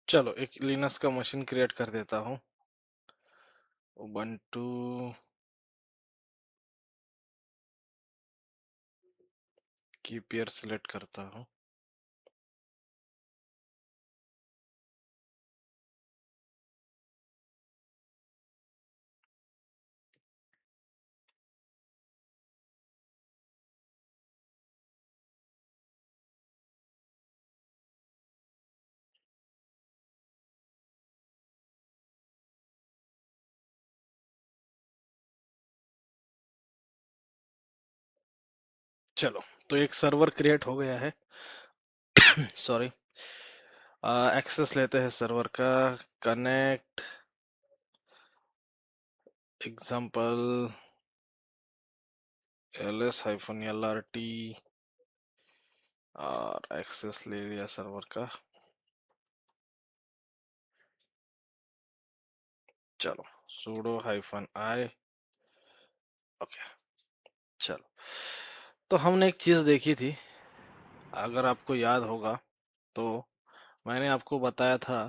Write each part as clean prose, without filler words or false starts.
चलो एक लिनक्स का मशीन क्रिएट कर देता हूँ। उबंटू की पेयर सिलेक्ट करता हूँ। चलो, तो एक सर्वर क्रिएट हो गया है। सॉरी। एक्सेस लेते हैं सर्वर का। कनेक्ट एग्जाम्पल ls-lrt और एक्सेस ले लिया सर्वर का। चलो, sudo -i। ओके। चलो, तो हमने एक चीज देखी थी, अगर आपको याद होगा तो मैंने आपको बताया था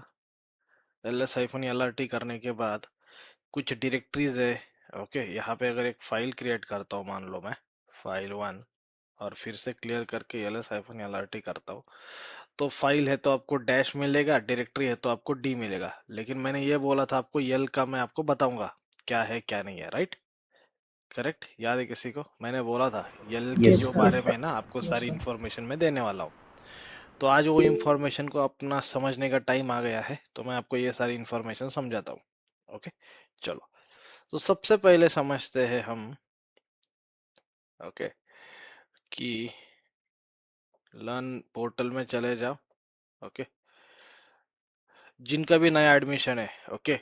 ls-lrt करने के बाद कुछ डायरेक्टरीज है। ओके, यहाँ पे अगर एक फाइल क्रिएट करता हूँ, मान लो मैं file1 और फिर से क्लियर करके ls-lrt करता हूँ, तो फाइल है तो आपको डैश मिलेगा, डायरेक्टरी है तो आपको डी मिलेगा। लेकिन मैंने ये बोला था आपको यल का मैं आपको बताऊंगा क्या है क्या नहीं है, राइट? करेक्ट, याद है किसी को? मैंने बोला था यल के यस जो सर। बारे में ना आपको सारी इंफॉर्मेशन मैं देने वाला हूँ। तो आज वो इंफॉर्मेशन को अपना समझने का टाइम आ गया है, तो मैं आपको ये सारी इंफॉर्मेशन समझाता हूँ। ओके, चलो। तो सबसे पहले समझते हैं हम, ओके, कि लर्न पोर्टल में चले जाओ। ओके, जिनका भी नया एडमिशन है, ओके,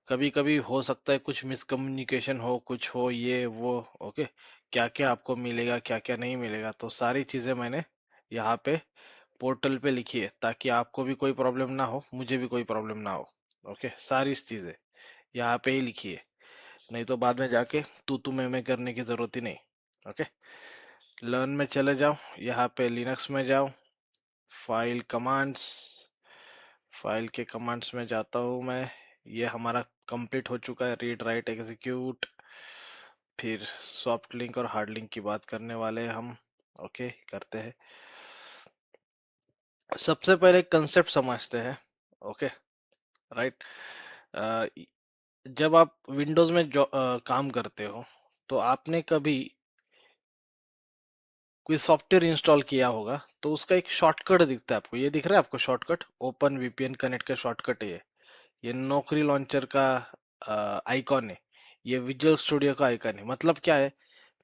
कभी कभी हो सकता है कुछ मिसकम्युनिकेशन हो, कुछ हो ये वो। ओके, क्या क्या आपको मिलेगा क्या क्या नहीं मिलेगा, तो सारी चीजें मैंने यहाँ पे पोर्टल पे लिखी है, ताकि आपको भी कोई प्रॉब्लम ना हो, मुझे भी कोई प्रॉब्लम ना हो। ओके, सारी चीजें यहाँ पे ही लिखी है, नहीं तो बाद में जाके तू मैं करने की जरूरत ही नहीं। ओके, लर्न में चले जाओ, यहाँ पे लिनक्स में जाओ, फाइल कमांड्स, फाइल के कमांड्स में जाता हूँ मैं। ये हमारा कंप्लीट हो चुका है, रीड राइट एग्जीक्यूट। फिर सॉफ्ट लिंक और हार्ड लिंक की बात करने वाले हैं हम। ओके, करते हैं। सबसे पहले कंसेप्ट समझते हैं। Okay, right. जब आप विंडोज में काम करते हो, तो आपने कभी कोई सॉफ्टवेयर इंस्टॉल किया होगा, तो उसका एक शॉर्टकट दिखता है आपको। ये दिख रहा है आपको शॉर्टकट? ओपन वीपीएन कनेक्ट का शॉर्टकट है ये नौकरी लॉन्चर का आइकॉन है, ये विजुअल स्टूडियो का आइकॉन है। मतलब क्या है,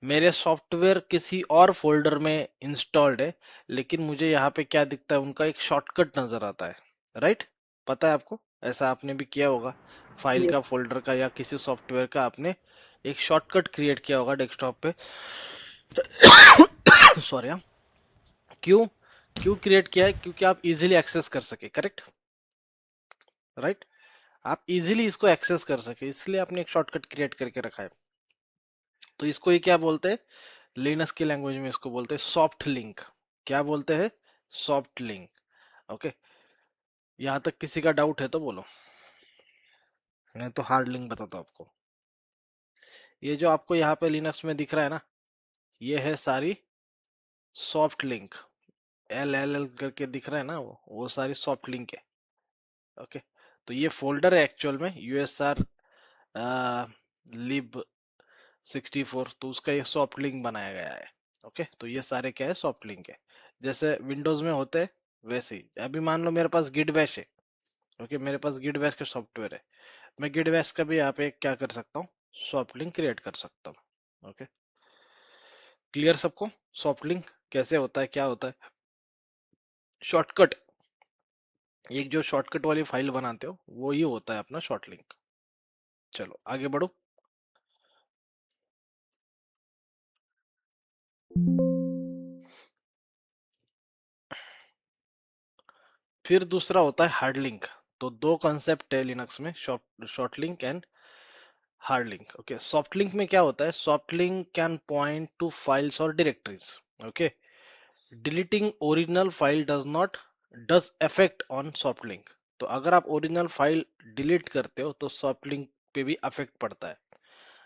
मेरे सॉफ्टवेयर किसी और फोल्डर में इंस्टॉल्ड है, लेकिन मुझे यहाँ पे क्या दिखता है, उनका एक शॉर्टकट नजर आता है। राइट? पता है आपको? ऐसा आपने भी किया होगा, फाइल का, फोल्डर का, या किसी सॉफ्टवेयर का आपने एक शॉर्टकट क्रिएट किया होगा डेस्कटॉप पे। सॉरी। क्यों? क्यों क्रिएट किया है? क्योंकि आप इजीली एक्सेस कर सके। करेक्ट? राइट? आप इजीली इसको एक्सेस कर सके, इसलिए आपने एक शॉर्टकट क्रिएट करके रखा है। तो इसको ये क्या बोलते हैं? लिनक्स की लैंग्वेज में इसको बोलते हैं सॉफ्ट लिंक। क्या बोलते हैं? Soft link. ओके, यहां तक किसी का डाउट है तो बोलो, मैं तो हार्ड लिंक बताता हूँ आपको। ये जो आपको यहाँ पे लिनक्स में दिख रहा है ना, ये है सारी soft link. L L L करके दिख रहा है ना, वो सारी सॉफ्ट लिंक है। ओके, तो ये फोल्डर है एक्चुअल में यूएसआर लिब 64, तो उसका ये सॉफ्ट लिंक बनाया गया है। ओके, तो ये सारे क्या है, सॉफ्ट लिंक है। जैसे विंडोज में होते हैं वैसे ही। अभी मान लो मेरे पास गिट बैश है। ओके, मेरे पास गिट बैश का सॉफ्टवेयर है, मैं गिट बैश का भी यहाँ पे क्या कर सकता हूँ, सॉफ्ट लिंक क्रिएट कर सकता हूँ। ओके, क्लियर सबको? सॉफ्ट लिंक कैसे होता है, क्या होता है? शॉर्टकट, एक जो शॉर्टकट वाली फाइल बनाते हो वो ही होता है अपना शॉर्ट लिंक। चलो आगे बढ़ो। फिर दूसरा होता है हार्ड लिंक। तो दो कंसेप्ट है लिनक्स में, short link and hard link. Okay, soft link में क्या होता है, soft link can point to files और directories. Okay, deleting original file does not does effect on soft link. तो अगर आप ओरिजिनल फाइल डिलीट करते हो तो सॉफ्ट लिंक पे भी अफेक्ट पड़ता है।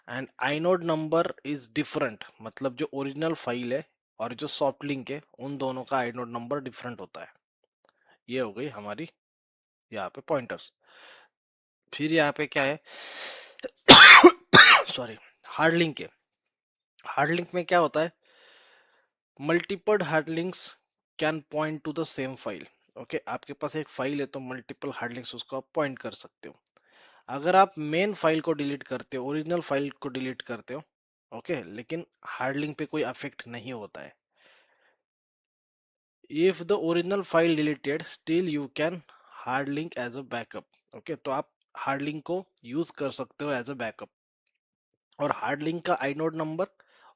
And inode number is different, मतलब जो ओरिजिनल फाइल है और जो सॉफ्ट लिंक है उन दोनों का आइनोड नंबर डिफरेंट होता है। ये हो गई हमारी यहाँ पे पॉइंटर्स। फिर यहाँ पे क्या है, सॉरी, हार्ड लिंक है। हार्ड लिंक में क्या होता है, multiple hard links can point to the same file. Okay, आपके पास एक फाइल है तो मल्टीपल हार्ड लिंक्स उसको आप पॉइंट कर सकते हो। अगर आप मेन फाइल को डिलीट करते हो, ओरिजिनल फाइल को डिलीट करते हो, ओके, लेकिन हार्ड लिंक पे कोई अफेक्ट नहीं होता है। If the original file deleted still you can hard link as a backup. Okay, तो आप हार्ड लिंक को यूज कर सकते हो एज अ बैकअप। और हार्ड लिंक का आइनोड नंबर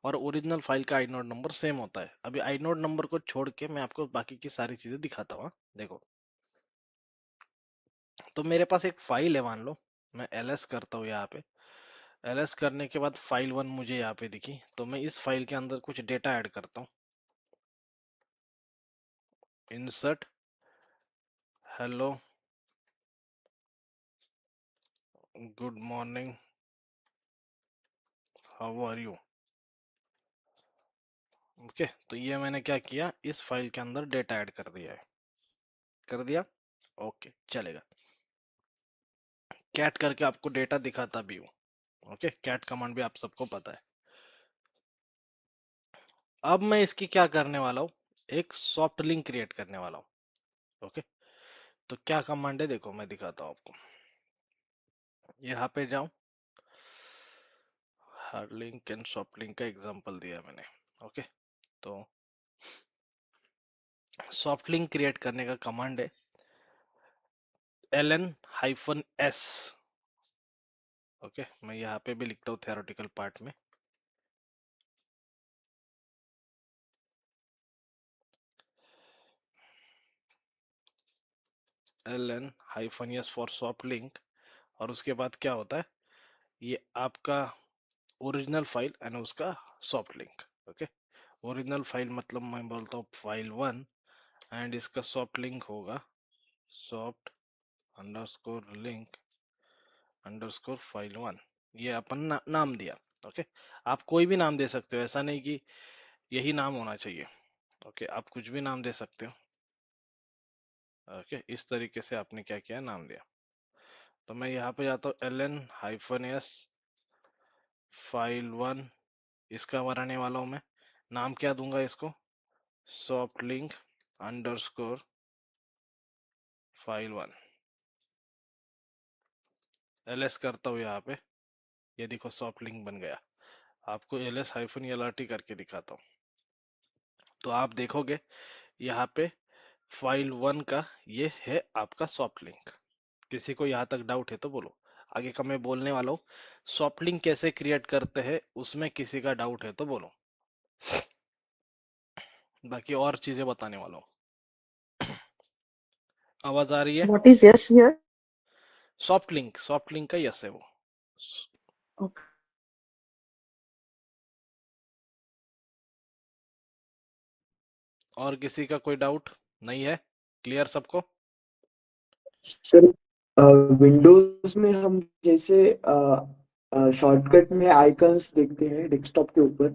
और ओरिजिनल फाइल का आइनोड नंबर सेम होता है। अभी आइनोड नंबर को छोड़ के मैं आपको बाकी की सारी चीजें दिखाता हूँ, हाँ? देखो, तो मेरे पास एक फाइल है, मान लो मैं ls करता हूँ यहाँ पे। ls करने के बाद फाइल 1 मुझे यहाँ पे दिखी, तो मैं इस फाइल के अंदर कुछ डेटा ऐड करता हूँ। Insert hello good morning how are you. Okay, तो ये मैंने क्या किया, इस फाइल के अंदर डेटा ऐड कर दिया है। कर दिया, ओके, चलेगा। कैट करके आपको डेटा दिखाता भी हूँ। ओके, कैट कमांड भी आप सबको पता है। अब मैं इसकी क्या करने वाला हूँ, एक सॉफ्ट लिंक क्रिएट करने वाला हूँ। ओके, तो क्या कमांड है देखो, मैं दिखाता हूँ आपको। यहाँ पे जाऊं, hard link and soft link का एग्जांपल दिया मैंने। ओके, तो सॉफ्ट लिंक क्रिएट करने का कमांड है ln-s। ओके, मैं यहाँ पे भी लिखता हूँ थ्योरेटिकल पार्ट में, ln-s फॉर सॉफ्ट लिंक। और उसके बाद क्या होता है, ये आपका ओरिजिनल फाइल एंड उसका soft link. Okay, original file मतलब मैं बोलता हूँ फाइल 1, एंड इसका सॉफ्ट लिंक होगा soft underscore link underscore file 1। ये अपन नाम दिया। ओके, आप कोई भी नाम दे सकते हो, ऐसा नहीं कि यही नाम होना चाहिए। ओके, आप कुछ भी नाम दे सकते हो। ओके, इस तरीके से आपने क्या किया, नाम दिया। तो मैं यहाँ पे जाता हूँ ln-s फाइल 1, इसका बनाने वाला हूँ मैं। नाम क्या दूंगा इसको, soft link underscore file 1। ls करता हूँ यहाँ पे, ये देखो सॉफ्ट लिंक बन गया। आपको ls-lrt करके दिखाता हूँ, तो आप देखोगे यहाँ पे फाइल 1 का ये है आपका सॉफ्ट लिंक। किसी को यहाँ तक डाउट है तो बोलो। आगे का मैं बोलने वाला हूँ, सॉफ्ट लिंक कैसे क्रिएट करते हैं, उसमें किसी का डाउट है तो बोलो, बाकी और चीजें बताने वाला हूँ। आवाज आ रही है? What is yes here? Soft link का यस है वो। Okay. और किसी का कोई डाउट नहीं है, क्लियर सबको? सर, विंडोज में हम जैसे शॉर्टकट में आइकन्स देखते हैं डेस्कटॉप के ऊपर,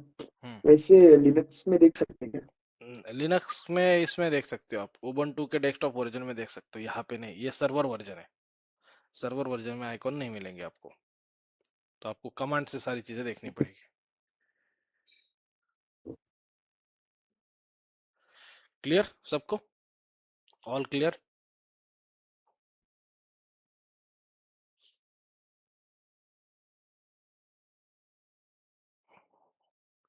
हम्म, वैसे लिनक्स में देख सकते हैं क्या? लिनक्स में इसमें देख सकते हो आप, उबुंटू के डेस्कटॉप वर्जन में देख सकते हो, यहाँ पे नहीं, ये सर्वर वर्जन है। सर्वर वर्जन में आइकॉन नहीं मिलेंगे आपको, तो आपको कमांड से सारी चीजें देखनी पड़ेगी। क्लियर सबको? All clear?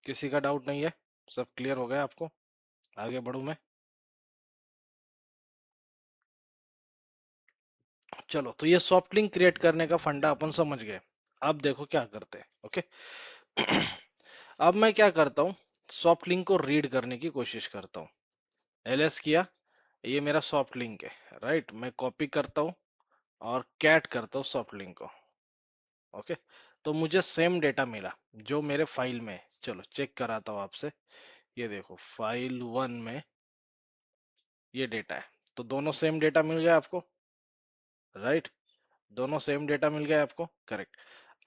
किसी का डाउट नहीं है? सब क्लियर हो गया आपको? आगे बढ़ूं मैं? चलो, तो ये सॉफ्ट लिंक क्रिएट करने का फंडा अपन समझ गए। अब देखो क्या करते हैं। ओके, अब मैं क्या करता हूँ, सॉफ्ट लिंक को रीड करने की कोशिश करता हूँ। ls किया, ये मेरा सॉफ्ट लिंक है, राइट। मैं कॉपी करता हूँ और कैट करता हूँ सॉफ्ट लिंक को। ओके, तो मुझे सेम डेटा मिला जो मेरे फाइल में है। चलो चेक कराता हूँ आपसे। ये देखो फाइल 1 में ये डेटा है, तो दोनों सेम डेटा मिल गया आपको। राइट, दोनों सेम डेटा मिल गया आपको, करेक्ट।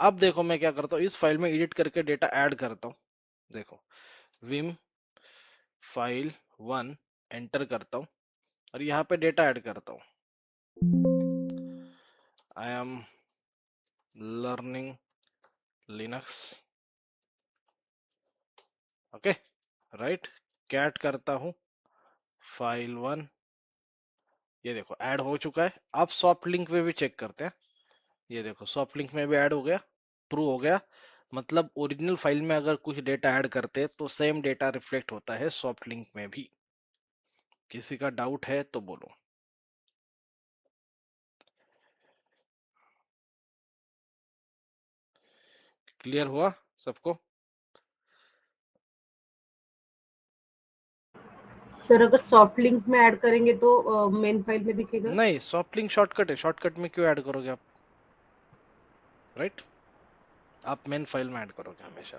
अब देखो मैं क्या करता हूँ, इस फाइल में एडिट करके डेटा ऐड करता हूँ। देखो, विम फाइल 1 एंटर करता हूँ और यहाँ पे डेटा ऐड करता हूँ। I am learning Linux, okay, right. Cat करता हूँ फाइल 1, ये देखो ऐड हो चुका है। अब सॉफ्ट लिंक में भी चेक करते हैं। ये देखो सॉफ्ट लिंक में भी ऐड हो गया, प्रूव हो गया। मतलब ओरिजिनल फाइल में अगर कुछ डेटा ऐड करते हैं तो सेम डेटा रिफ्लेक्ट होता है सॉफ्ट लिंक में भी। किसी का डाउट है तो बोलो। क्लियर हुआ सबको? सर अगर सॉफ्ट लिंक में ऐड करेंगे तो मेन फाइल में दिखेगा? नहीं, सॉफ्ट लिंक शॉर्टकट है, शॉर्टकट में क्यों ऐड करोगे आप, राइट? आप मेन फाइल में ऐड करोगे हमेशा।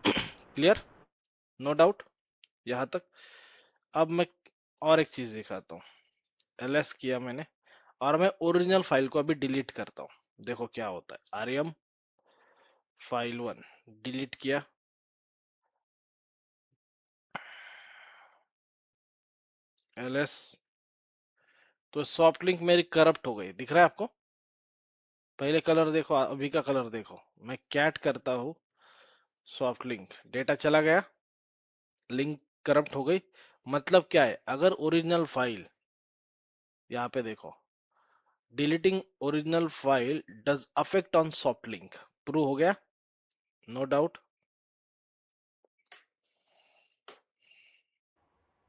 क्लियर, नो डाउट यहाँ तक? अब मैं और एक चीज दिखाता हूँ। ls किया मैंने और मैं ओरिजिनल फाइल को अभी डिलीट करता हूँ। देखो क्या होता है, rm फाइल 1 डिलीट किया, ls, तो सॉफ्ट लिंक मेरी करप्ट हो गई, दिख रहा है आपको? पहले कलर देखो, अभी का कलर देखो। मैं कैट करता हूँ सॉफ्ट लिंक, डेटा चला गया, लिंक करप्ट हो गई। मतलब क्या है, अगर ओरिजिनल फाइल, यहाँ पे देखो, deleting original file does affect on soft link, prove हो गया, नो डाउट।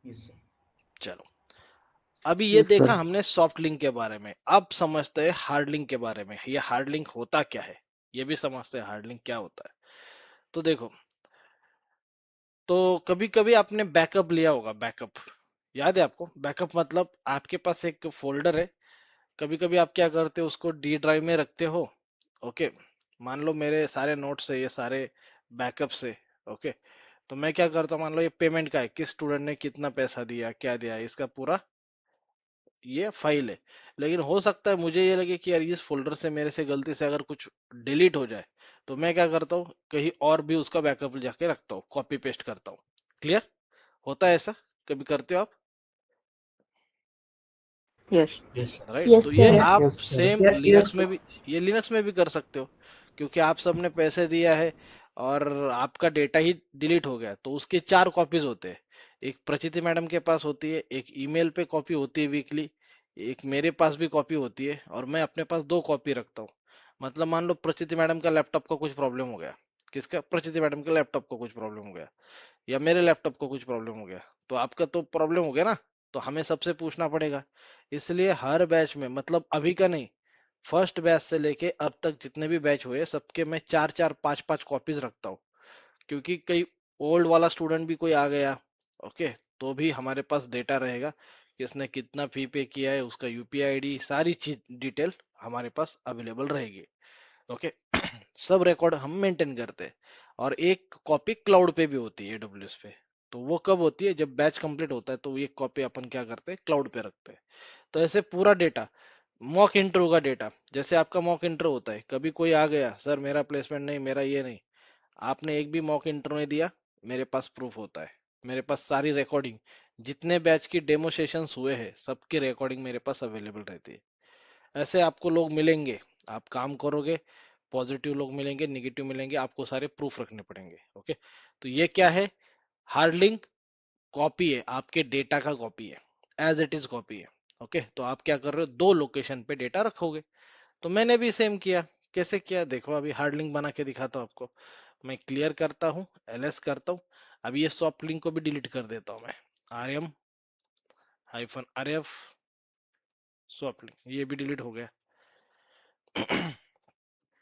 Yes sir. चलो, अभी ये यस देखा सर। हमने सॉफ्ट लिंक के बारे में, अब समझते हैं हार्ड लिंक के बारे में। ये हार्ड लिंक होता क्या है, ये भी समझते हैं हार्ड लिंक क्या होता है। तो देखो, तो कभी कभी आपने बैकअप लिया होगा, बैकअप याद है आपको? बैकअप मतलब आपके पास एक फोल्डर है, कभी कभी आप क्या करते हो, उसको डी ड्राइव में रखते हो, ओके। मान लो मेरे सारे नोट्स है, ये सारे बैकअप से, ओके। तो मैं क्या करता हूँ, मान लो ये पेमेंट का है, किस स्टूडेंट ने कितना पैसा दिया, क्या दिया, इसका पूरा ये फाइल है। लेकिन हो सकता है मुझे ये लगे कि यार इस फोल्डर से मेरे से गलती से अगर कुछ डिलीट हो जाए, तो मैं क्या करता हूँ, कहीं और भी उसका बैकअप जाके रखता हूँ, कॉपी पेस्ट करता हूँ। क्लियर? होता है ऐसा, कभी करते हो आप? यस। यस। राइट, यस तो ये सर। आप यस सर। सेम लिनक्स में भी, ये लिनक्स में भी कर सकते हो, क्योंकि आप सबने पैसे दिया है और आपका डेटा ही डिलीट हो गया, तो उसके 4 कॉपीज होते हैं। एक प्रचिति मैडम के पास होती है, एक ईमेल पे कॉपी होती है वीकली, एक मेरे पास भी कॉपी होती है, और मैं अपने पास 2 कॉपी रखता हूँ। मतलब मान लो प्रचिति मैडम का लैपटॉप का कुछ प्रॉब्लम हो गया, किसका, प्रचिति मैडम के लैपटॉप को कुछ प्रॉब्लम हो गया, या मेरे लैपटॉप को कुछ प्रॉब्लम हो गया, तो आपका तो प्रॉब्लम हो गया ना, तो हमें सबसे पूछना पड़ेगा। इसलिए हर बैच में, मतलब अभी का नहीं, फर्स्ट बैच से लेके अब तक जितने भी बैच हुए सबके मैं 4 4 5 5 कॉपीज रखता हूँ। क्योंकि कई ओल्ड वाला स्टूडेंट भी कोई आ गया, ओके, तो भी हमारे पास डेटा रहेगा कि इसने कितना फी पे किया है, उसका यूपीआई आईडी, सारी चीज डिटेल हमारे पास अवेलेबल रहेगी, ओके। सब रिकॉर्ड हम मेंटेन करते हैं। और एक कॉपी क्लाउड पे भी होती है, एडब्ल्यूएस पे। तो वो कब होती है, जब बैच कंप्लीट होता है, तो एक कॉपी अपन क्या करते हैं, क्लाउड पे रखते हैं। तो ऐसे पूरा डेटा, मॉक इंटरव्यू का डेटा, जैसे आपका मॉक इंटरव्यू होता है, कभी कोई आ गया, सर मेरा प्लेसमेंट नहीं, मेरा ये नहीं, आपने एक भी मॉक इंटरव्यू नहीं दिया, मेरे पास प्रूफ होता है। मेरे पास सारी रिकॉर्डिंग, जितने बैच की डेमो सेशंस हुए हैं सबकी रिकॉर्डिंग मेरे पास अवेलेबल रहती है। ऐसे आपको लोग मिलेंगे, आप काम करोगे, पॉजिटिव लोग मिलेंगे, निगेटिव मिलेंगे, आपको सारे प्रूफ रखने पड़ेंगे, ओके। तो ये क्या है, हार्ड लिंक कॉपी है, आपके डेटा का कॉपी है, एज इट इज कॉपी है, ओके। तो आप क्या कर रहे हो, 2 लोकेशन पे डेटा रखोगे। तो मैंने भी सेम किया। कैसे किया देखो, अभी हार्ड लिंक बना के दिखाता हूँ आपको। मैं क्लियर करता हूँ, ls करता हूँ। अभी ये सॉफ्ट लिंक को भी डिलीट कर देता हूँ मैं, rm -rf सॉफ्ट लिंक, ये भी डिलीट हो गया।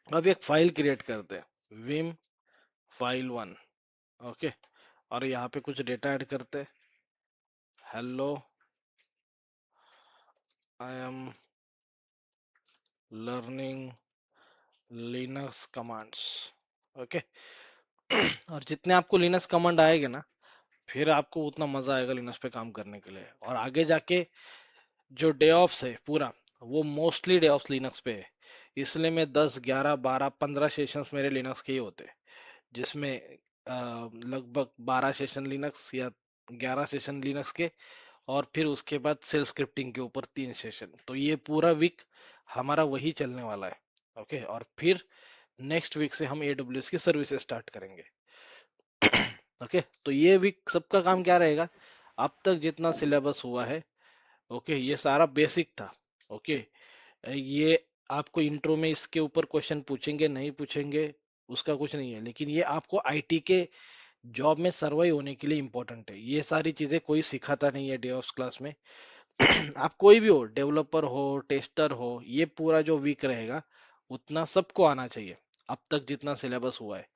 अब एक फाइल क्रिएट करते हैं, विम फाइल 1, ओके। और यहाँ पे कुछ डेटा ऐड करते हैं, hello I am learning Linux commands, okay. और जितने आपको लिनक्स कमांड आएंगे ना, फिर आपको उतना मजा आएगा लिनक्स पे काम करने के लिए। और आगे जाके जो डे ऑफ्स है पूरा, वो मोस्टली डेवऑप्स लिनक्स पे है, इसलिए मैं 10 11 12 15 सेशंस मेरे लिनक्स के ही होते हैं, जिसमें लगभग 12 सेशन लिनक्स या 11 सेशन लिनक्स के, और फिर उसके बाद सेल स्क्रिप्टिंग के ऊपर 3 सेशन। तो ये पूरा वीक हमारा वही चलने वाला है। ओके, और फिर नेक्स्ट वीक से हम AWS की सर्विसेज स्टार्ट करेंगे। ओके, तो ये वीक सबका काम क्या रहेगा, अब तक जितना सिलेबस हुआ है, ओके, ये सारा बेसिक था। ओके, ये आपको इंट्रो में इसके ऊपर क्वेश्चन पूछेंगे नहीं पूछेंगे उसका कुछ नहीं है, लेकिन ये आपको आईटी के जॉब में सर्वाइव होने के लिए इंपॉर्टेंट है। ये सारी चीजें कोई सिखाता नहीं है डेवऑप्स क्लास में। आप कोई भी हो, डेवलपर हो, टेस्टर हो, ये पूरा जो वीक रहेगा उतना सबको आना चाहिए, अब तक जितना सिलेबस हुआ है।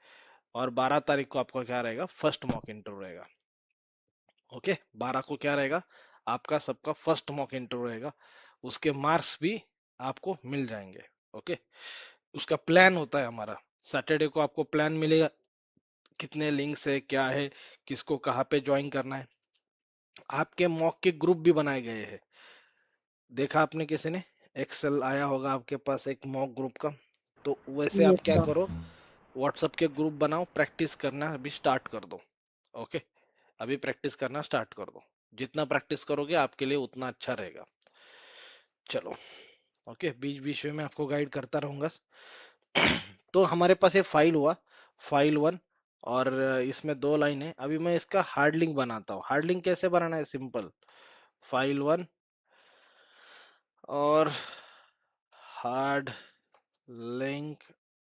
और 12 तारीख को आपका क्या रहेगा, फर्स्ट मॉक इंटरव्यू रहेगा। ओके, 12 को क्या रहेगा, आपका सबका फर्स्ट मॉक इंटरव्यू रहेगा। उसके मार्क्स भी आपको मिल जाएंगे। ओके, उसका प्लान होता है हमारा, सैटरडे को आपको प्लान मिलेगा, कितने लिंक्स है, क्या है, किसको कहाँ पे ज्वाइन करना है। आपके मॉक के ग्रुप भी बनाए गए हैं, देखा आपने किसी ने, एक्सेल आया होगा आपके पास एक मॉक ग्रुप का। तो वैसे आप यस क्या सर। करो, व्हाट्सएप के ग्रुप बनाओ, प्रैक्टिस करना अभी स्टार्ट कर दो। ओके, अभी प्रैक्टिस करना स्टार्ट कर दो, जितना प्रैक्टिस करोगे आपके लिए उतना अच्छा रहेगा। चलो, ओके, बीच बीच में मैं आपको गाइड करता रहूंगा। तो हमारे पास ये फाइल हुआ, फाइल 1, और इसमें 2 लाइन है। अभी मैं इसका हार्ड लिंक बनाता हूँ। हार्ड लिंक कैसे बनाना है, सिंपल, फाइल 1 और hard link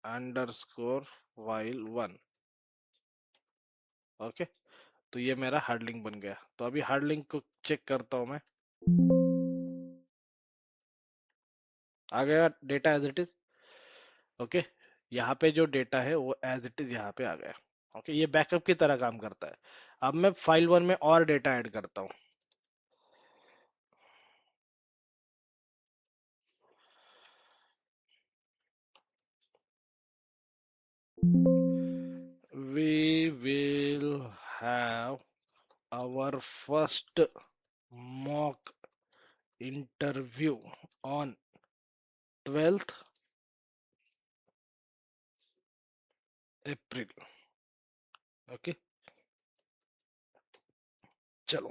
underscore file 1। Okay, तो ये मेरा हार्ड लिंक बन गया। तो अभी हार्ड लिंक को चेक करता हूँ मैं, आ गया data as it is. Okay, यहाँ पे जो डेटा है वो एज इट इज यहाँ पे आ गया। ओके, ये बैकअप की तरह काम करता है। अब मैं फाइल 1 में और डेटा ऐड करता हूँ। We will have our first mock interview on 12th April। Okay, चलो,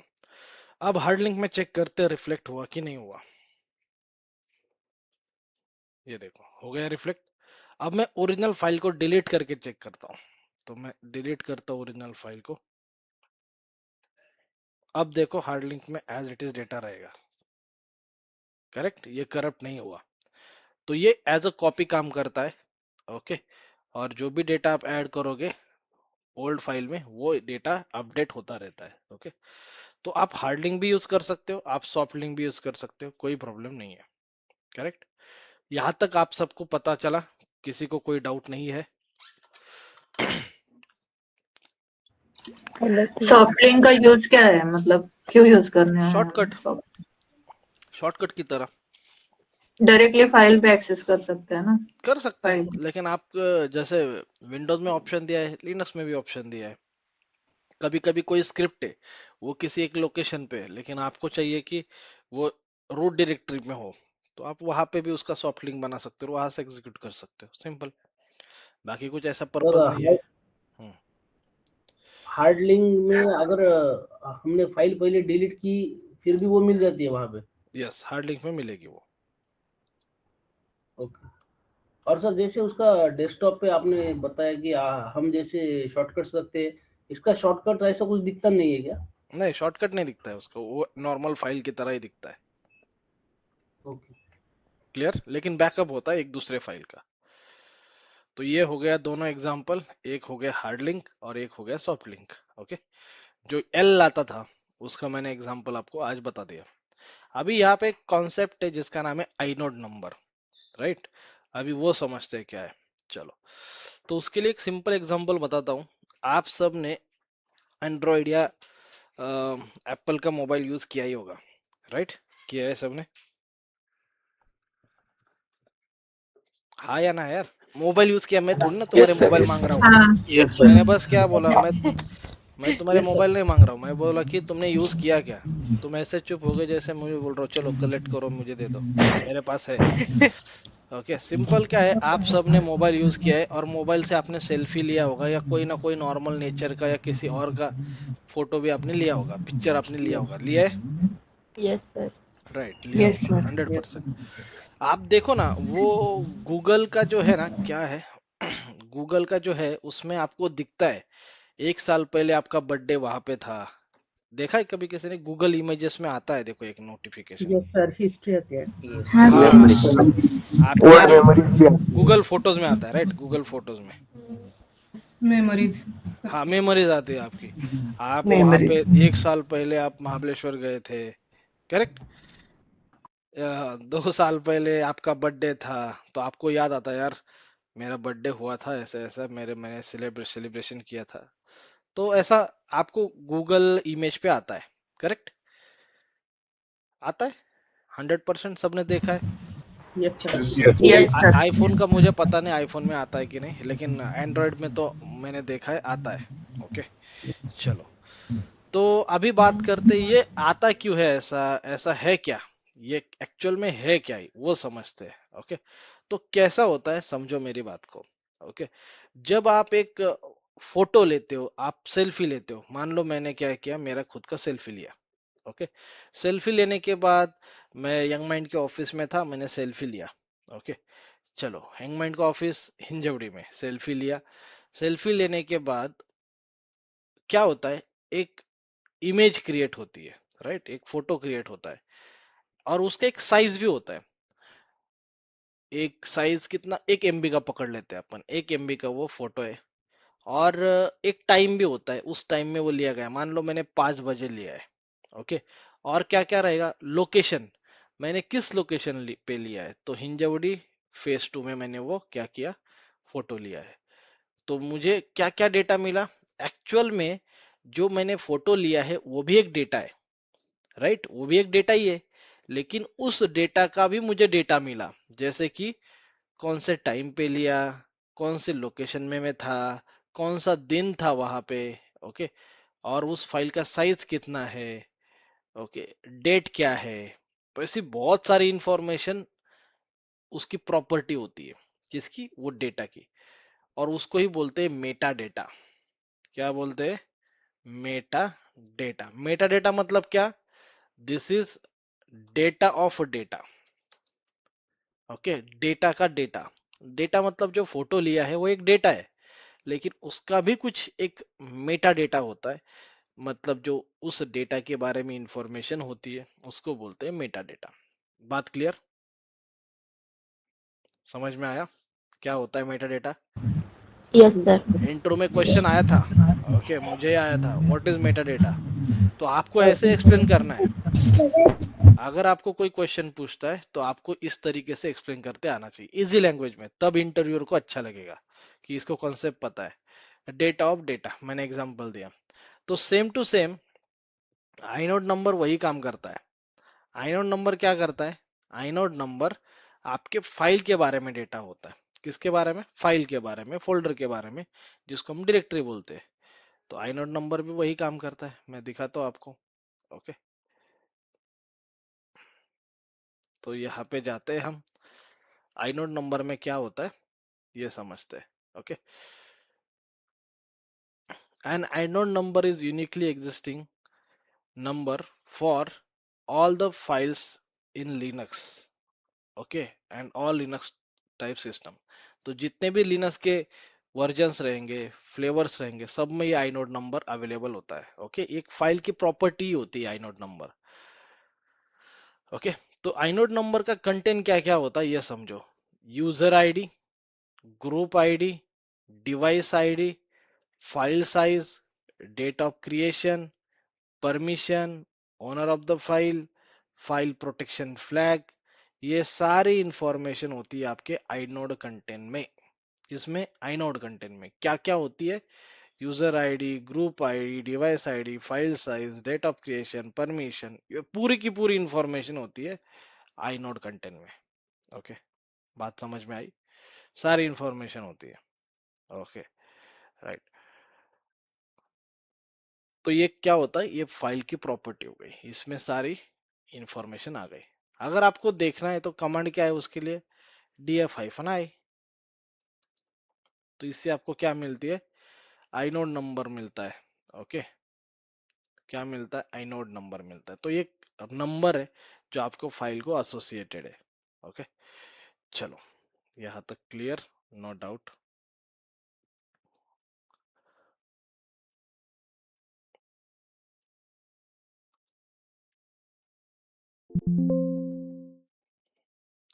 अब हार्ड लिंक में चेक करते हैं रिफ्लेक्ट हुआ कि नहीं हुआ। ये देखो, हो गया रिफ्लेक्ट। अब मैं ओरिजिनल फाइल को डिलीट करके चेक करता हूँ। तो मैं डिलीट करता हूँ ओरिजिनल फाइल को। अब देखो हार्ड लिंक में एज इट इज डेटा रहेगा, करेक्ट, ये करप्ट नहीं हुआ। तो ये एज अ कॉपी काम करता है। ओके, और जो भी डेटा आप ऐड करोगे ओल्ड फाइल में, वो डेटा अपडेट होता रहता है। ओके, तो आप हार्ड लिंक भी यूज कर सकते हो, आप सॉफ्ट लिंक भी यूज कर सकते हो, कोई प्रॉब्लम नहीं है। करेक्ट, यहाँ तक आप सबको पता चला, किसी को कोई डाउट नहीं है। सॉफ्ट लिंक का यूज क्या है, मतलब क्यों यूज करने हैं शॉर्टकट, हमें? शॉर्टकट की तरह डायरेक्टली फाइल पे एक्सेस कर सकते हैं ना कर सकते फाइल? हैं, लेकिन आप जैसे विंडोज में ऑप्शन दिया है, लिनक्स में भी ऑप्शन दिया है। कभी कभी कोई स्क्रिप्ट है, वो किसी एक लोकेशन पे है, लेकिन आपको चाहिए कि वो रूट डायरेक्टरी में हो, तो आप वहां पे भी उसका सॉफ्ट लिंक बना सकते हो, वहां से एग्जीक्यूट कर सकते हो, सिंपल। बाकी कुछ ऐसा पर्पस नहीं है। सर हम्म, हार्ड लिंक में अगर हमने फाइल पहले डिलीट की फिर भी वो मिल जाती है वहां पे? यस, हार्ड लिंक में मिलेगी वो। ओके। और सर जैसे उसका डेस्कटॉप पे आपने बताया कि हम जैसे शॉर्टकट्स रखते हैं, इसका शॉर्टकट ऐसा कुछ दिखता नहीं है क्या? नहीं, शॉर्टकट नहीं दिखता है उसका, वो नॉर्मल फाइल की तरह ही दिखता है। ओके। क्लियर, लेकिन बैकअप होता है एक दूसरे फाइल का। तो ये हो गया दोनों एग्जांपल, एक हो गया हार्ड लिंक और एक हो गया सॉफ्ट लिंक। ओके, जो एल लाता था उसका मैंने एग्जांपल आपको आज बता दिया। अभी यहाँ पे एक कॉन्सेप्ट है जिसका नाम है आइनोड नंबर, राइट। अभी वो समझते हैं क्या है। चलो, तो उसके लिए एक सिंपल एग्जांपल बताता हूँ। आप सब ने एंड्रॉइड या एप्पल का मोबाइल यूज किया ही होगा, राइट, किया है सबने, हाँ या ना यार। मोबाइल यूज किया, मैं थोड़ी ना तुम्हारे यस सर, मोबाइल यस मांग रहा हूँ। हाँ। Yes sir. मैंने बस क्या बोला, मैं तुम्हारे यस सर। मोबाइल नहीं मांग रहा हूँ, मैं बोला कि तुमने यूज किया क्या। तुम ऐसे चुप हो गए जैसे मुझे बोल रहे हो चलो कलेक्ट करो मुझे दे दो, मेरे पास है। ओके, सिंपल क्या है, आप सबने मोबाइल यूज किया है और मोबाइल से आपने सेल्फी लिया होगा या कोई ना कोई नॉर्मल नेचर का या किसी और का फोटो भी आपने लिया होगा, पिक्चर आपने लिया होगा, लिया है, यस सर। राइट, लिया यस होगा सर। 100%। आप देखो ना वो गूगल का जो है ना क्या है, गूगल का जो है उसमें आपको दिखता है 1 साल पहले आपका बर्थडे वहां पे था। देखा है कभी किसी ने, गूगल इमेजेस में आता है, देखो एक नोटिफिकेशन। यस सर, हिस्ट्री आती है। यस। हाँ हाँ, सर। आपके और मेमोरीज भी आती है। गूगल फोटोज में आता है, राइट, गूगल फोटोज में। मेमोरीज। हाँ, मेमोरीज आती है आपकी। आप वहां पे मेमोरीज। 1 साल पहले आप महाबलेश्वर गए थे, करेक्ट। 2 साल पहले आपका बर्थडे था, तो आपको याद आता है यार मेरा बर्थडे हुआ था ऐसे ऐसा, मैंने सेलिब्रेशन किया था। तो ऐसा आपको गूगल इमेज पे आता है, करेक्ट, आता है, 100% सबने देखा है। Yes sir. Yes sir. IPhone का मुझे पता नहीं आईफोन में आता है कि नहीं, लेकिन एंड्रॉयड में तो मैंने देखा है, आता है। ओके, चलो। तो अभी बात करते हैं, ये आता क्यों है, ऐसा ऐसा है क्या, ये एक्चुअल में है क्या, वो समझते हैं। ओके, तो कैसा होता है समझो मेरी बात को। ओके, जब आप एक फोटो लेते हो, आप सेल्फी लेते हो, मान लो मैंने क्या किया, मेरा खुद का सेल्फी लिया। ओके, सेल्फी लेने के बाद मैं यंग माइंड के ऑफिस में था, मैंने सेल्फी लिया। ओके, चलो, यंग माइंड का ऑफिस हिंजवड़ी में, सेल्फी लिया। सेल्फी लेने के बाद क्या होता है, एक इमेज क्रिएट होती है, राइट, एक फोटो क्रिएट होता है और उसका एक साइज भी होता है। एक साइज कितना, 1 MB का पकड़ लेते हैं अपन, 1 MB का वो फोटो है। और एक टाइम भी होता है, उस टाइम में वो लिया गया, मान लो मैंने 5 बजे लिया है। ओके, और क्या क्या रहेगा, लोकेशन, मैंने किस लोकेशन पे लिया है, तो हिंजवड़ी फेज 2 में मैंने वो क्या किया, फोटो लिया है। तो मुझे क्या क्या डेटा मिला, एक्चुअल में जो मैंने फोटो लिया है वो भी एक डेटा है, राइट, वो भी एक डेटा ही है। लेकिन उस डेटा का भी मुझे डेटा मिला, जैसे कि कौन से टाइम पे लिया, कौन से लोकेशन में मैं था, कौन सा दिन था वहां पे। ओके, और उस फाइल का साइज कितना है। ओके, डेट क्या है। तो ऐसी बहुत सारी इंफॉर्मेशन उसकी प्रॉपर्टी होती है, किसकी, वो डेटा की। और उसको ही बोलते हैं मेटा डेटा। क्या बोलते हैं, मेटा डेटा। मेटा डेटा मतलब क्या, this is data of data. Okay, data का डेटा, डेटा मतलब जो फोटो लिया है वो एक डेटा है, लेकिन उसका भी कुछ एक मेटा डेटा होता है, मतलब जो उस डेटा के बारे में इंफॉर्मेशन होती है उसको बोलते हैं मेटा डेटा। बात क्लियर, समझ में आया क्या होता है Meta data. Yes sir. Intro में क्वेश्चन आया था, ओके, मुझे आया था, व्हाट इज मेटा डेटा। तो आपको सर, ऐसे एक्सप्लेन करना है। अगर आपको कोई क्वेश्चन पूछता है तो आपको इस तरीके से एक्सप्लेन करते आना चाहिए, इजी लैंग्वेज में, तब इंटरव्यूअर को अच्छा लगेगा कि इसको कॉन्सेप्ट पता है। डेटा ऑफ डेटा, मैंने एग्जांपल दिया। तो same to same inode number वही काम करता है। आइनोड नंबर क्या करता है, आइनोड नंबर आपके फाइल के बारे में डेटा होता है, किसके बारे में, फाइल के बारे में, फोल्डर के बारे में, जिसको हम डायरेक्टरी बोलते हैं। तो आइनोड नंबर भी वही काम करता है, मैं दिखाता हूँ आपको। ओके, तो यहाँ पे जाते हैं हम, आइनोड नंबर में क्या होता है ये समझते हैं। Okay, an inode number is uniquely existing number for all the files in Linux, okay, and all Linux type system। तो जितने भी लिनक्स के वर्जन्स रहेंगे, फ्लेवर्स रहेंगे, सब में ये आइनोड नंबर अवेलेबल होता है। ओके, एक फाइल की प्रॉपर्टी होती है आइनोड नंबर। ओके, तो आइनोड नंबर का कंटेंट क्या क्या होता है ये समझो, user ID, group ID, device ID, file size, date of creation, permission, owner of the file, file protection flag, ये सारी इंफॉर्मेशन होती है आपके आइनोड कंटेंट में। जिसमें आइनोड कंटेंट में क्या क्या होती है, user ID, group ID, device ID, file size, date of creation, permission, ये पूरी की पूरी इंफॉर्मेशन होती है आइनोड कंटेंट में। ओके, बात समझ में आई, सारी इंफॉर्मेशन होती है। Okay, right. तो ये क्या होता है, ये फाइल की प्रॉपर्टी हो गई, इसमें सारी इंफॉर्मेशन आ गई। अगर आपको देखना है तो कमांड क्या है उसके लिए, df-i, तो इससे आपको क्या मिलती है, आइनोड नंबर मिलता है। ओके, क्या मिलता है, आइनोड नंबर मिलता है। तो ये नंबर है जो आपको फाइल को एसोसिएटेड है। ओके, चलो यहाँ तक क्लियर, नो डाउट।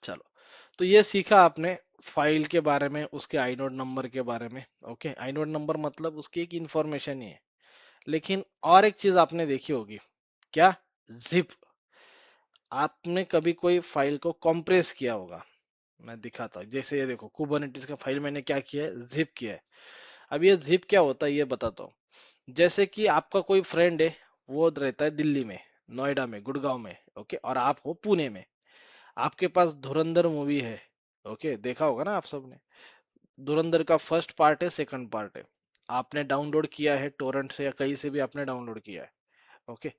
चलो, तो ये सीखा आपने फाइल के बारे में, उसके आइनोड नंबर के बारे में। ओके, आइनोड नंबर मतलब उसकी एक इंफॉर्मेशन ही है। लेकिन और एक चीज आपने देखी होगी, क्या, जिप। आपने कभी कोई फाइल को कंप्रेस किया होगा, मैं दिखाता हूँ। जैसे ये देखो, कुबरनेटिस का फाइल मैंने क्या किया है, जिप किया है। अब ये जिप क्या होता है ये बताता हूँ। जैसे कि आपका कोई फ्रेंड है, वो रहता है दिल्ली में, नोएडा में, गुड़गांव में, ओके, और आप हो पुणे में। आपके पास धुरंधर मूवी है, ओके, देखा होगा ना आप सबने। धुरंधर का फर्स्ट पार्ट है, सेकंड पार्ट है, आपने डाउनलोड किया है टोरेंट से या कहीं से भी आपने डाउनलोड किया है। Okay,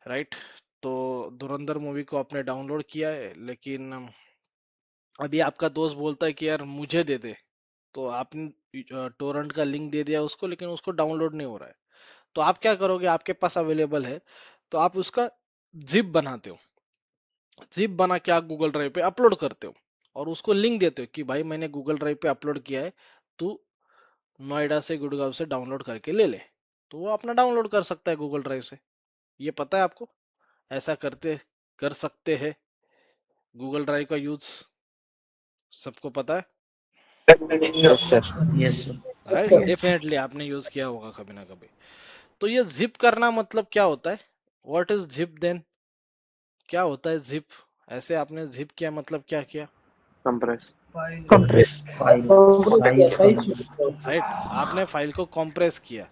right. तो धुरंधर मूवी को आपने डाउनलोड किया है, लेकिन अभी आपका दोस्त बोलता है कि यार मुझे दे दे, तो आपने टोरेंट का लिंक दे दिया उसको, लेकिन उसको डाउनलोड नहीं हो रहा है। तो आप क्या करोगे, आपके पास अवेलेबल है, तो आप उसका जिप बनाते हो। जिप बना के आप गूगल ड्राइव पे अपलोड करते हो, और उसको लिंक देते हो कि भाई मैंने गूगल ड्राइव पे अपलोड किया है, तू नोएडा से, गुड़गांव से डाउनलोड करके ले ले। तो वो अपना डाउनलोड कर सकता है गूगल ड्राइव से। ये पता है आपको, ऐसा करते कर सकते हैं, गूगल ड्राइव का यूज सबको पता है, yes sir. Yes sir. Right? Definitely आपने यूज किया होगा कभी ना कभी। तो ये जिप करना मतलब क्या होता है, व्हाट इज जिप देन, क्या होता है जिप? ऐसे आपने जिप किया मतलब क्या किया, compress. Compress file size. Right? आपने फाइल को कंप्रेस किया।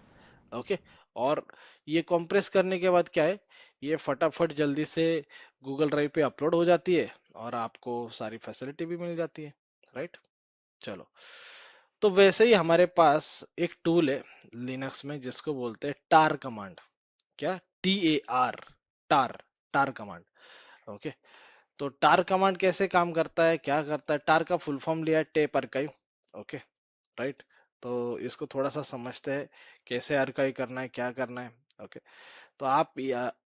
ओके, और ये कंप्रेस करने के बाद क्या है, ये फटाफट जल्दी से गूगल ड्राइव पे अपलोड हो जाती है, और आपको सारी फैसिलिटी भी मिल जाती है, राइट? चलो, तो वैसे ही हमारे पास एक टूल है लिनक्स में जिसको बोलते हैं टार कमांड। क्या, TAR, टार, टार कमांड। ओके, तो टार कमांड कैसे काम करता है, क्या करता है, टार का फुल फॉर्म लिया है, टेप आर्काइव। Okay, right. तो इसको थोड़ा सा समझते हैं, कैसे आर्काइव करना है, क्या करना है। ओके, तो आप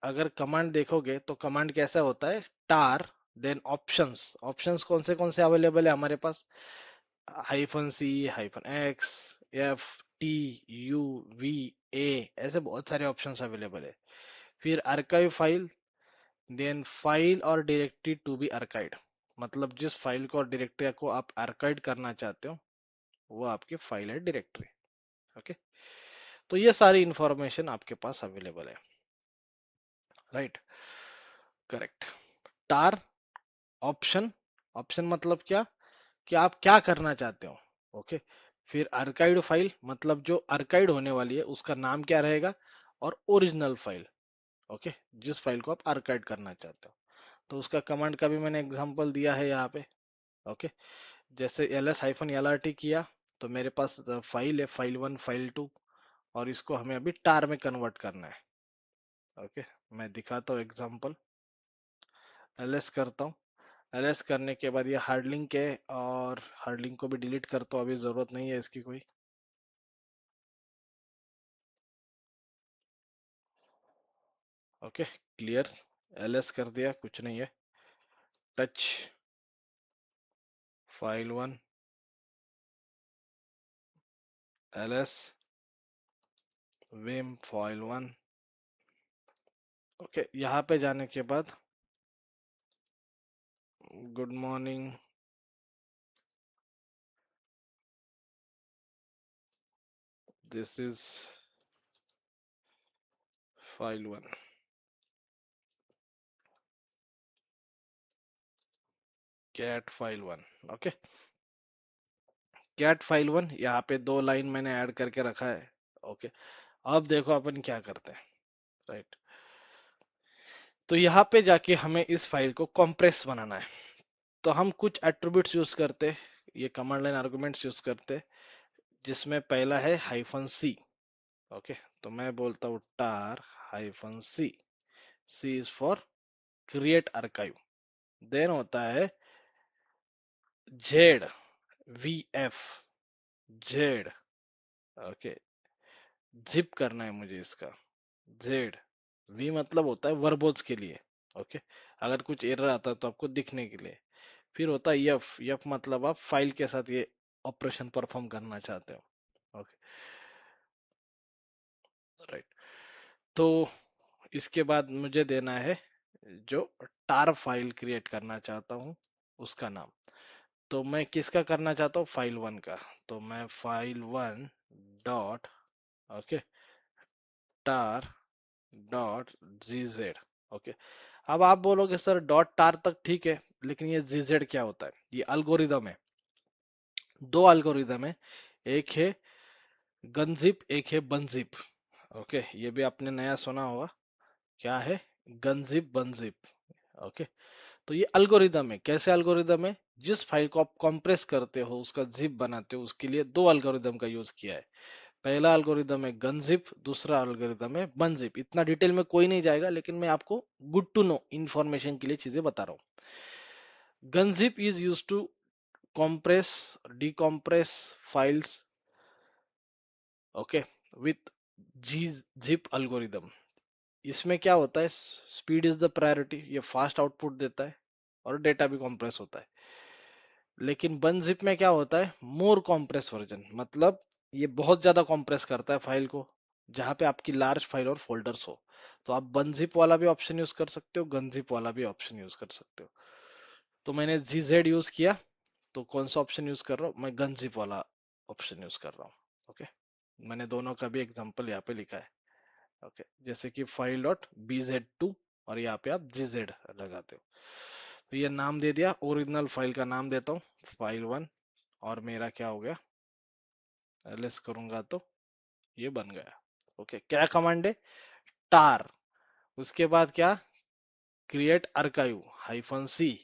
अगर कमांड देखोगे तो कमांड कैसा होता है, टार, देन ऑप्शंस। ऑप्शंस कौन से अवेलेबल है हमारे पास, -C, -X, F, T, U, V, A, ऐसे बहुत सारे ऑप्शंस अवेलेबल है। फिर आर्काइव फाइल, देन फाइल और डायरेक्टरी टू बी आर्काइव्ड, मतलब जिस फाइल को और डायरेक्टरी को आप आर्काइव करना चाहते हो वो आपकी फाइल है, डायरेक्टरी। ओके, तो ये सारी इंफॉर्मेशन आपके पास अवेलेबल है, राइट? करेक्ट। टार, ऑप्शन, ऑप्शन मतलब क्या, कि आप क्या करना चाहते हो। ओके, फिर आर्काइव्ड फाइल, मतलब जो आर्काइव्ड होने वाली है उसका नाम क्या रहेगा, और ओरिजिनल फाइल, ओके, जिस फाइल को आप आर्काइव करना चाहते हो। तो उसका कमांड का भी मैंने एग्जांपल दिया है यहाँ पे। ओके, जैसे ls-lrt किया, तो मेरे पास फाइल है, फाइल 1, फाइल 2, और इसको हमें अभी टार में कन्वर्ट करना है। ओके, मैं दिखाता हूँ एग्जांपल। ls करता हूँ, ls करने के बाद ये हार्ड लिंक है, और हार्ड लिंक को भी डिलीट करता हूँ, अभी जरूरत नहीं है इसकी कोई। ओके, क्लियर, ls कर दिया, कुछ नहीं है। Touch file 1, ls vim file 1। Okay, यहाँ पे जाने के बाद good morning, this is file 1, cat file 1। Okay, cat file 1, यहाँ पे 2 लाइन मैंने ऐड करके रखा है। ओके, अब देखो अपन क्या करते हैं, राइट? तो यहाँ पे जाके हमें इस फाइल को कंप्रेस बनाना है। तो हम कुछ एट्रीब्यूट्स यूज करते हैं, ये कमांड लाइन आर्गुमेंट्स यूज करते हैं, जिसमें पहला है -C। ओके, तो मैं बोलता हूँ tar hyphen C, C is for create archive. Then होता है Z, V F, Z, okay, zip करना है मुझे इसका, जेड, वी मतलब होता है वर्बोज के लिए, ओके, अगर कुछ एरर आता है तो आपको दिखने के लिए। फिर होता है यफ, यफ मतलब आप फाइल के साथ ये ऑपरेशन परफॉर्म करना चाहते हो, ओके, राइट। तो इसके बाद मुझे देना है जो टार फाइल क्रिएट करना चाहता हूँ उसका नाम। तो मैं किसका करना चाहता हूँ, फाइल वन का। तो मैं फाइल वन डॉट, ओके, टार डॉट जीजेड, ओके। अब आप बोलोगे सर डॉट टार तक ठीक है, लेकिन ये जीजेड क्या होता है? ये अल्गोरिदम है, दो अल्गोरिदम है, एक है गनजिप, एक है बनजिप, ओके। ये भी आपने नया सुना होगा, क्या है, गनजिप बनजिप, ओके। तो ये अल्गोरिदम है। कैसे अल्गोरिदम है? जिस फाइल को आप कंप्रेस करते हो, उसका जिप बनाते हो, उसके लिए दो अल्गोरिदम का यूज किया है। पहला अल्गोरिदम है गनजिप, दूसरा अल्गोरिदम है बनजिप। इतना डिटेल में कोई नहीं जाएगा, लेकिन मैं आपको गुड टू नो इंफॉर्मेशन के लिए चीजें बता रहा हूँ। Gunzip is use to compress, decompress files, okay, with zip algorithm। इसमें क्या होता है, स्पीड इज द प्रायोरिटी, ये फास्ट आउटपुट देता है और डेटा भी कॉम्प्रेस होता है। लेकिन बन जिप में क्या होता है, मोर कॉम्प्रेस वर्जन, मतलब ये बहुत ज्यादा कॉम्प्रेस करता है फाइल को, जहां पे आपकी लार्ज फाइल और फोल्डर्स हो। तो आप बन जिप वाला भी ऑप्शन यूज कर सकते हो, गन जिप वाला भी ऑप्शन यूज कर सकते हो। तो मैंने जीजेड यूज किया, तो कौन सा ऑप्शन यूज कर रहा हूँ मैं, गन जिप वाला ऑप्शन यूज कर रहा हूँ, ओके। मैंने दोनों का भी एग्जांपल यहाँ पे लिखा है, ओके। जैसे कि फाइल डॉट bz2, और यहाँ पे आप gz लगाते हो। तो ये नाम दे दिया, ओरिजिनल फाइल का नाम देता हूँ फाइल वन, और मेरा क्या हो गया, एलएस करूंगा तो ये बन गया, ओके। क्या कमांड है, टार, उसके बाद क्या, क्रिएट आर्काइव हाइफन सी,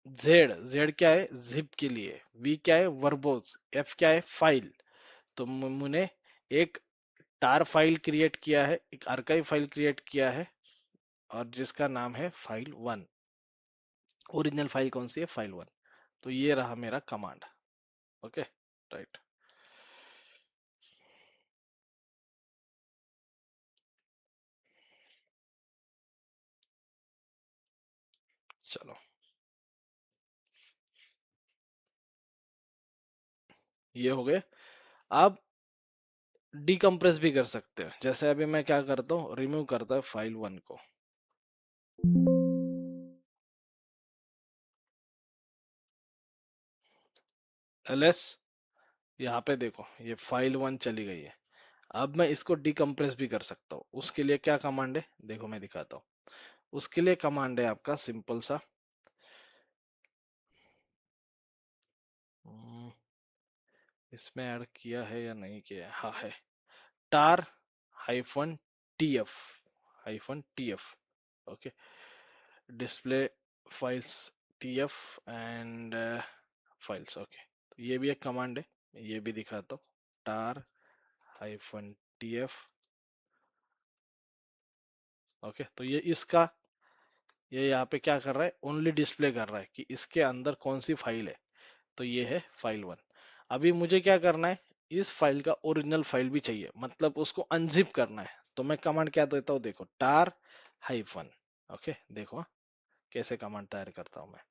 जेड, जेड क्या है, जिप के लिए, वी क्या है, वर्बोज, एफ क्या है, फाइल। तो मैंने एक टार फाइल क्रिएट किया है, एक आर्काइव फाइल क्रिएट किया है, और जिसका नाम है फाइल वन। ओरिजिनल फाइल कौन सी है, फाइल वन। तो ये रहा मेरा कमांड, ओके, राइट। चलो, ये हो गए। आप डिकम्प्रेस भी कर सकते हैं, जैसे अभी मैं क्या करता हूँ, रिमूव करता हूँ फाइल वन को, एलएस, यहाँ पे देखो ये फाइल वन चली गई है। अब मैं इसको डिकम्प्रेस भी कर सकता हूँ। उसके लिए क्या कमांड है, देखो मैं दिखाता हूँ। उसके लिए कमांड है आपका सिंपल सा, हम्म, इसमें ऐड किया है या नहीं किया है, हाँ है, tar hyphen TF, hyphen TF, okay, display files TF and files, okay. तो ये भी एक कमांड है, ये भी दिखाता हूँ, टार हाइफन टीएफ, ओके। तो ये इसका, ये यहाँ पे क्या कर रहा है, ओनली डिस्प्ले कर रहा है कि इसके अंदर कौन सी फाइल है। तो ये है फाइल वन। अभी मुझे क्या करना है, इस फाइल का ओरिजिनल फाइल भी चाहिए, मतलब उसको अनजिप करना है। तो मैं कमांड क्या देता हूँ, देखो, टार हाइफन, ओके, देखो कैसे कमांड तैयार करता हूँ मैं।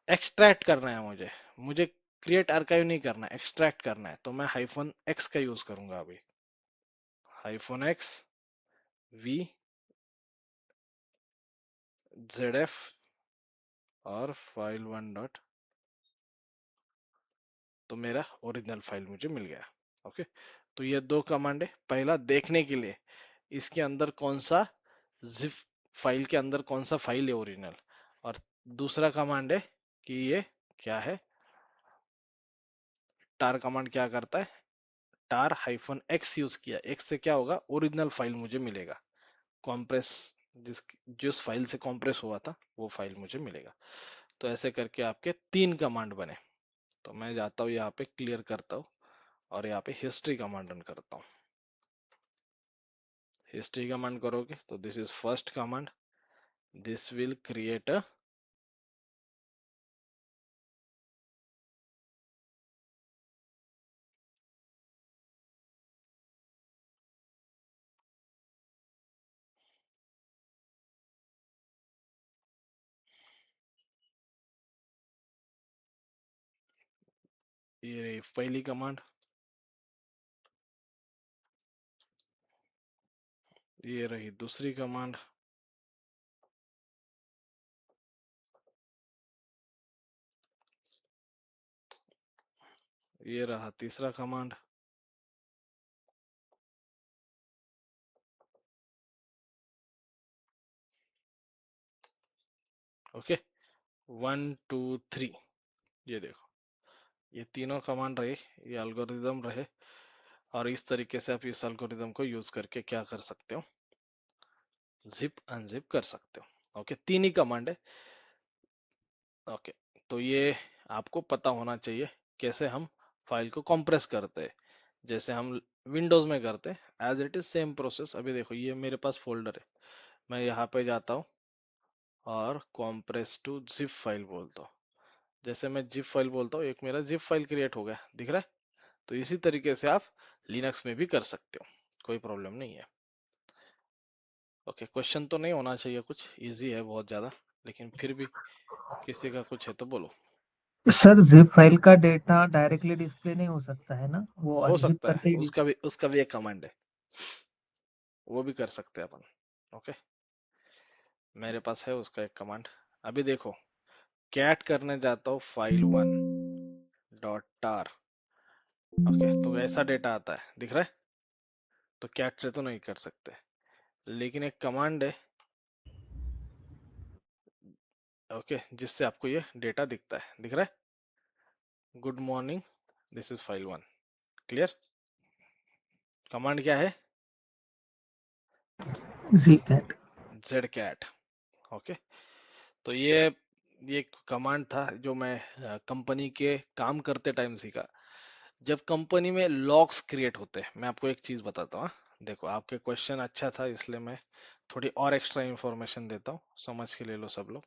एक्सट्रैक्ट करना है मुझे, मुझे क्रिएट आर्काइव नहीं करना, एक्सट्रैक्ट करना है। तो मैं हाइफन एक्स का यूज करूंगा अभी, hyphen X, V, Z F, और फाइल वन डॉट, तो मेरा ओरिजिनल फाइल मुझे मिल गया, ओके। तो ये दो कमांड है, पहला देखने के लिए इसके अंदर कौन सा जिप, फाइल के अंदर कौन सा फाइल है ओरिजिनल, और दूसरा कमांड है कि ये क्या है, टार कमांड क्या करता है, टार हाइफन एक्स यूज किया, एक्स से क्या होगा, ओरिजिनल फाइल मुझे मिलेगा, कॉम्प्रेस, जिस जिस फाइल से कॉम्प्रेस हुआ था वो फाइल मुझे मिलेगा। तो ऐसे करके आपके तीन कमांड बने। तो मैं जाता हूँ यहाँ पे क्लियर करता हूँ, और यहाँ पे हिस्ट्री कमांड रन करता हूँ। हिस्ट्री कमांड करोगे तो this is first command, this will create a ये रही पहली कमांड, ये रही दूसरी कमांड, ये रहा तीसरा कमांड, ओके 1 2 3। ये देखो ये तीनों कमांड रहे, ये एल्गोरिदम रहे, और इस तरीके से आप इस एल्गोरिदम को यूज करके क्या कर सकते हो, जिप अनजिप कर सकते हो। ओके तीन ही कमांड है। ओके तो ये आपको पता होना चाहिए कैसे हम फाइल को कंप्रेस करते हैं, जैसे हम विंडोज में करते हैं as it is same process. अभी देखो ये मेरे पास फोल्डर है, मैं यहाँ पे जाता हूँ और कॉम्प्रेस टू जिप फाइल बोलता हूँ। जैसे मैं जिप फाइल बोलता हूँ एक मेरा जिप फाइल क्रिएट हो गया, दिख रहा है। तो इसी तरीके से आप लिनक्स में भी कर सकते हो, कोई प्रॉब्लम नहीं है। ओके क्वेश्चन तो नहीं होना चाहिए, कुछ इजी है बहुत ज्यादा, लेकिन फिर भी किसी का कुछ है तो बोलो। सर जिप फाइल का डेटा डायरेक्टली डिस्प्ले नहीं हो सकता है ना, वो हो अनजिप सकता करके है, ही उसका भी एक कमांड है, वो भी कर सकते हैं अपन। ओके मेरे पास है उसका एक कमांड। अभी देखो कैट करने जाता हूँ फाइल 1 डॉट tar। ओके तो ऐसा डेटा आता है, दिख रहा है। तो कैट से तो नहीं कर सकते, लेकिन एक कमांड है ओके जिससे आपको ये डेटा दिखता है, दिख रहा है। Good morning, this is file 1। Clear. Command क्या है, zcat। Z cat. ओके तो ये कमांड था जो मैं कंपनी के काम करते टाइम सीखा। जब कंपनी में लॉग्स क्रिएट होते हैं, मैं आपको एक चीज बताता हूँ। देखो आपके क्वेश्चन अच्छा था इसलिए मैं थोड़ी और एक्स्ट्रा इंफॉर्मेशन देता हूँ, समझ के ले लो सब लोग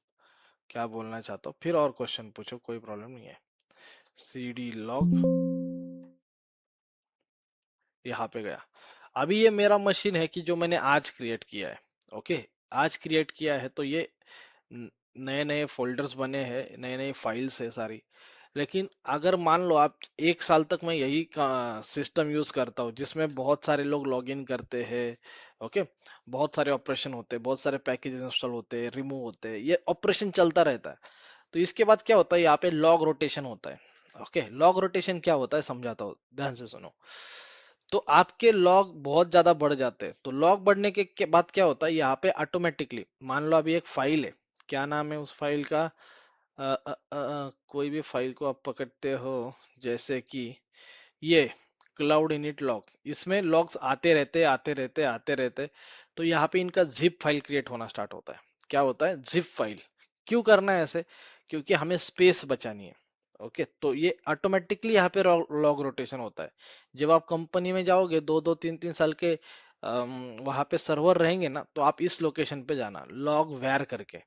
क्या बोलना चाहता हूँ, फिर और क्वेश्चन पूछो, कोई प्रॉब्लम नहीं है। cd log यहाँ पे गया। अभी ये मेरा मशीन है कि जो मैंने आज क्रिएट किया है। ओके आज क्रिएट किया है तो ये नए नए फोल्डर्स बने हैं, नए नए फाइल्स है सारी। लेकिन अगर मान लो आप एक साल तक मैं यही सिस्टम यूज करता हूँ जिसमें बहुत सारे लोग लॉगिन करते हैं, ओके बहुत सारे ऑपरेशन होते हैं, बहुत सारे पैकेज इंस्टॉल होते हैं, रिमूव होते हैं, ये ऑपरेशन चलता रहता है। तो इसके बाद क्या होता है, यहाँ पे लॉग रोटेशन होता है। ओके लॉग रोटेशन क्या होता है समझाता हूँ, ध्यान से सुनो। तो आपके लॉग बहुत ज्यादा बढ़ जाते हैं, तो लॉग बढ़ने के बाद क्या होता है, यहाँ पे ऑटोमेटिकली मान लो अभी एक फाइल है, क्या नाम है उस फाइल का, कोई भी फाइल को आप पकड़ते हो, जैसे कि ये क्लाउड इनिट लॉग, इसमें लॉग्स आते रहते आते रहते आते रहते। तो यहाँ पे इनका जिप फाइल क्रिएट होना स्टार्ट होता है। क्या होता है, जिप फाइल। क्यों करना है ऐसे, क्योंकि हमें स्पेस बचानी है। ओके तो ये ऑटोमेटिकली यहाँ पे लॉग रोटेशन होता है। जब आप कंपनी में जाओगे 2 2 3 3 साल के वहां पे सर्वर रहेंगे ना, तो आप इस लोकेशन पे जाना, लॉग वैर करके,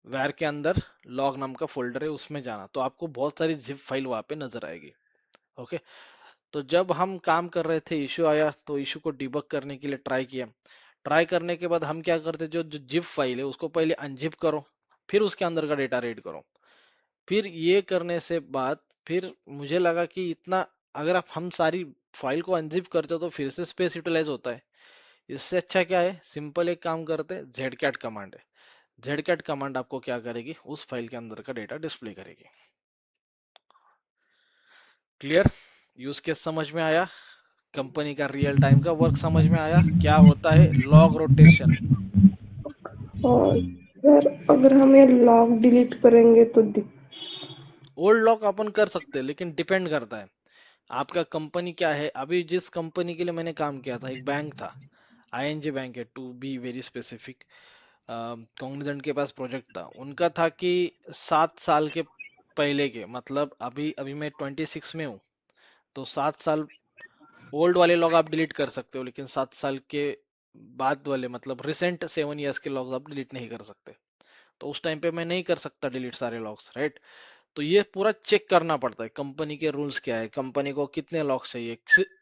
वैर के अंदर लॉग नाम का फोल्डर है, उसमें जाना, तो आपको बहुत सारी जिप फाइल वहां पे नजर आएगी। ओके तो जब हम काम कर रहे थे इशू आया, तो इशू को डिबग करने के लिए ट्राई किया। ट्राई करने के बाद हम क्या करते, जो जो जिप फाइल है उसको पहले अनजिप करो, फिर उसके अंदर का डेटा रीड करो। फिर ये करने से बाद फिर मुझे लगा कि इतना अगर आप हम सारी फाइल को अनजिप करते हो तो फिर से स्पेस यूटिलाइज होता है। इससे अच्छा क्या है, सिंपल एक काम करते हैं, जेडकैट कमांड है। जेडकैट कमांड आपको क्या करेगी, उस फाइल के अंदर का डेटा डिस्प्ले करेगी। क्लियर। यूज केस समझ में आया, कंपनी का रियल टाइम का वर्क समझ में आया, क्या होता है लॉग रोटेशन। और सर अगर हम ये लॉग डिलीट करेंगे तो ओल्ड लॉग अपन कर सकते हैं, लेकिन डिपेंड करता है आपका कंपनी क्या है। अभी जिस कंपनी के लिए मैंने काम किया था, एक बैंक था, आईएनजी बैंक है to be very specific. Cognizant के पास प्रोजेक्ट था, उनका था कि 7 साल के पहले के, मतलब अभी अभी मैं 26 में हूँ, तो 7 साल ओल्ड वाले लॉग आप डिलीट कर सकते हो, लेकिन 7 साल के बाद वाले मतलब रिसेंट 7 इयर्स के लॉग्स आप डिलीट नहीं कर सकते। तो उस टाइम पे मैं नहीं कर सकता डिलीट सारे लॉग्स, राइट। तो ये पूरा चेक करना पड़ता है कंपनी के रूल्स क्या है, कंपनी को कितने लॉग्स चाहिए।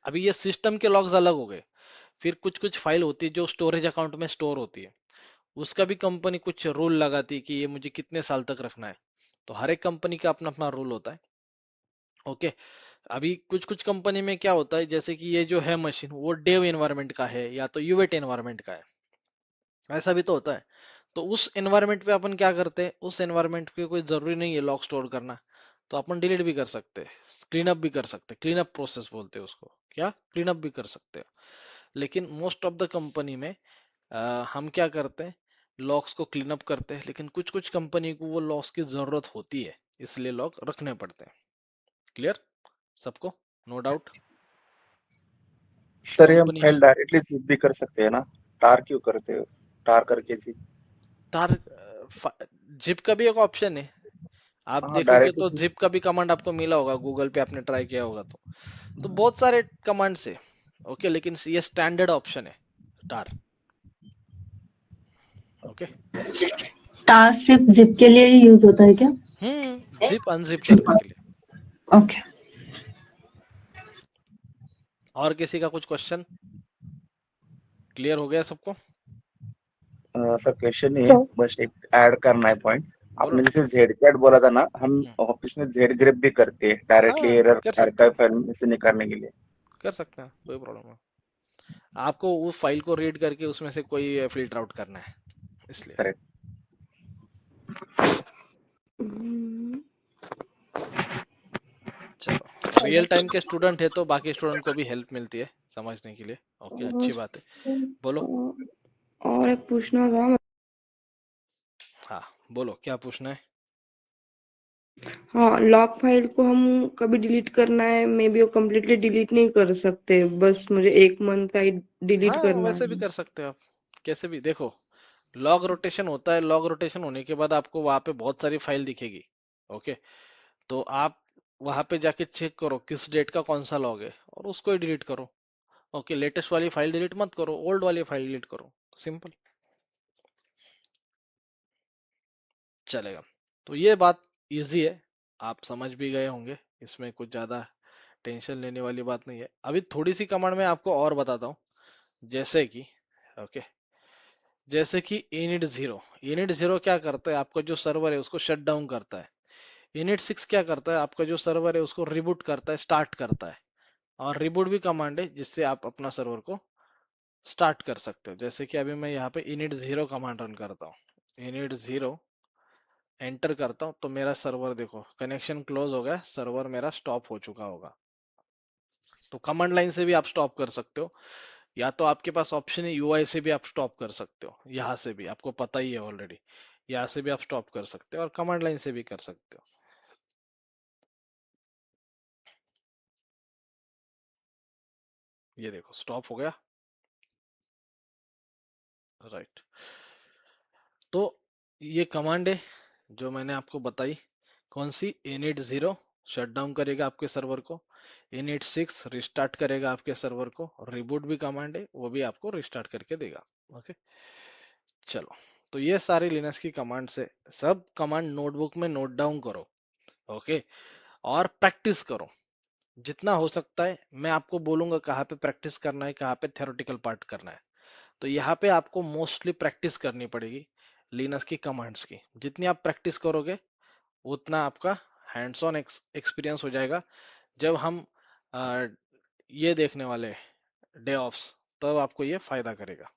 अभी ये सिस्टम के लॉग्स अलग हो गए, फिर कुछ कुछ फाइल होती है जो स्टोरेज अकाउंट में स्टोर होती है, उसका भी कंपनी कुछ रूल लगाती है कि ये मुझे कितने साल तक रखना है। तो हर एक कंपनी का अपना अपना रूल होता है। ओके। अभी कुछ कुछ कंपनी में क्या होता है, जैसे कि ये जो है मशीन वो डेव एनवायरनमेंट का है या तो यूवेट एनवायरनमेंट का है, ऐसा भी तो होता है। तो उस एनवायरनमेंट पे अपन क्या करते हैं, उस एनवायरनमेंट पे कोई जरूरी नहीं है लॉग स्टोर करना, तो अपन डिलीट भी कर सकते हैं, क्लीन अप भी कर सकते हैं, क्लीन अप प्रोसेस बोलते हैं उसको, क्या क्लीन अप भी कर सकते हैं। लेकिन मोस्ट ऑफ द कंपनी में हम क्या करते हैं, लॉग्स को क्लीन अप करते हैं, लेकिन कुछ कुछ कंपनी को वो लॉग्स की जरूरत होती है, इसलिए लॉग रखने पड़ते हैं। क्लियर सबको? No doubt? सर ये हम कंपनी फाइल डायरेक्टली जिप भी कर सकते हैं ना? टार क्यों करते हो? टार करके जिप। तार जिप का भी एक ऑप्शन है, आप हाँ देखोगे डायरेक्टली तो जिप। जिप का भी कमांड आपको मिला होगा, गूगल पे आपने ट्राई किया होगा तो बहुत सारे कमांड्स है। ओके, लेकिन ये स्टैंडर्ड ऑप्शन है टार। ओके। टास्क सिर्फ जिप के लिए ही यूज होता है क्या? जिप अनजिप करने के लिए। ओके। और किसी का कुछ क्वेश्चन? क्लियर हो गया सबको? सर क्वेश्चन नहीं है, बस एक ऐड करना है पॉइंट। बोलो आपने ना। जैसे जेड कैट बोला था ना, हम हम्म, ऑफिस में जेड ग्रेप भी करते हैं डायरेक्टली हाँ एरर कर सकते आर्काइव हैं, फाइल में से निकालने के लिए। कर सकते हैं, कोई प्रॉब्लम नहीं। आपको उस फाइल को रीड करके उसमें से कोई फिल्टर आउट करना है, इसलिए। करेक्ट। चलो, रियल टाइम के स्टूडेंट है तो बाकी स्टूडेंट को भी हेल्प मिलती है समझने के लिए। ओके, अच्छी बात है। बोलो। और एक पूछना था। हाँ, बोलो क्या पूछना है। हाँ, लॉग फाइल को हम कभी डिलीट करना है, मे बी वो कम्प्लीटली डिलीट नहीं कर सकते, बस मुझे 1 मंथ का ही डिलीट हाँ, करना वैसे भी है। कर सकते हो आप, कैसे भी। देखो, लॉग रोटेशन होता है, लॉग रोटेशन होने के बाद आपको वहां पे बहुत सारी फाइल दिखेगी। ओके। तो आप वहां पे जाके चेक करो किस डेट का कौन सा लॉग है और उसको ही डिलीट करो। ओके, लेटेस्ट वाली फाइल डिलीट मत करो, ओल्ड वाली फाइल डिलीट करो, सिंपल, चलेगा। तो ये बात इजी है, आप समझ भी गए होंगे, इसमें कुछ ज्यादा टेंशन लेने वाली बात नहीं है। अभी थोड़ी सी कमांड में आपको और बताता हूँ, जैसे कि ओके, जैसे कि init 0। init 0 क्या करता है, आपका जो सर्वर है उसको शट डाउन करता है। init 6 क्या करता है, आपका जो सर्वर है उसको रिबूट करता है, स्टार्ट करता है। और रिबूट भी कमांड है जिससे आप अपना सर्वर को स्टार्ट कर सकते हो। जैसे कि अभी मैं यहाँ पे init 0 कमांड रन करता हूँ, init 0 एंटर करता हूँ, तो मेरा सर्वर देखो कनेक्शन क्लोज हो गया, सर्वर मेरा स्टॉप हो चुका होगा। तो कमांड लाइन से भी आप स्टॉप कर सकते हो, या तो आपके पास ऑप्शन है यूआई से भी आप स्टॉप कर सकते हो, यहाँ से भी आपको पता ही है ऑलरेडी, यहाँ से भी आप स्टॉप कर सकते हो और कमांड लाइन से भी कर सकते हो। ये देखो स्टॉप हो गया, राइट। तो ये कमांड है जो मैंने आपको बताई, कौन सी, init 0 शट डाउन करेगा आपके सर्वर को, init 6 रिस्टार्ट करेगा आपके सर्वर को, और रिबूट भी कमांड है, वो भी आपको रिस्टार्ट करके देगा। ओके, चलो। तो ये सारी लिनक्स की कमांड से, सब कमांड नोटबुक में नोट डाउन करो। ओके, और प्रैक्टिस करो जितना हो सकता है। मैं आपको बोलूंगा कहाँ पे प्रैक्टिस करना है, कहाँ पे थ्योरेटिकल पार्ट करना है। तो यहाँ पे आपको मोस्टली प्रैक्टिस करनी पड़ेगी लिनक्स की कमांड्स की। जितनी आप प्रैक्टिस करोगे उतना आपका हैंड्स ऑन एक्सपीरियंस हो जाएगा। जब हम आ, ये देखने वाले डे ऑफ्स, तब आपको ये फायदा करेगा।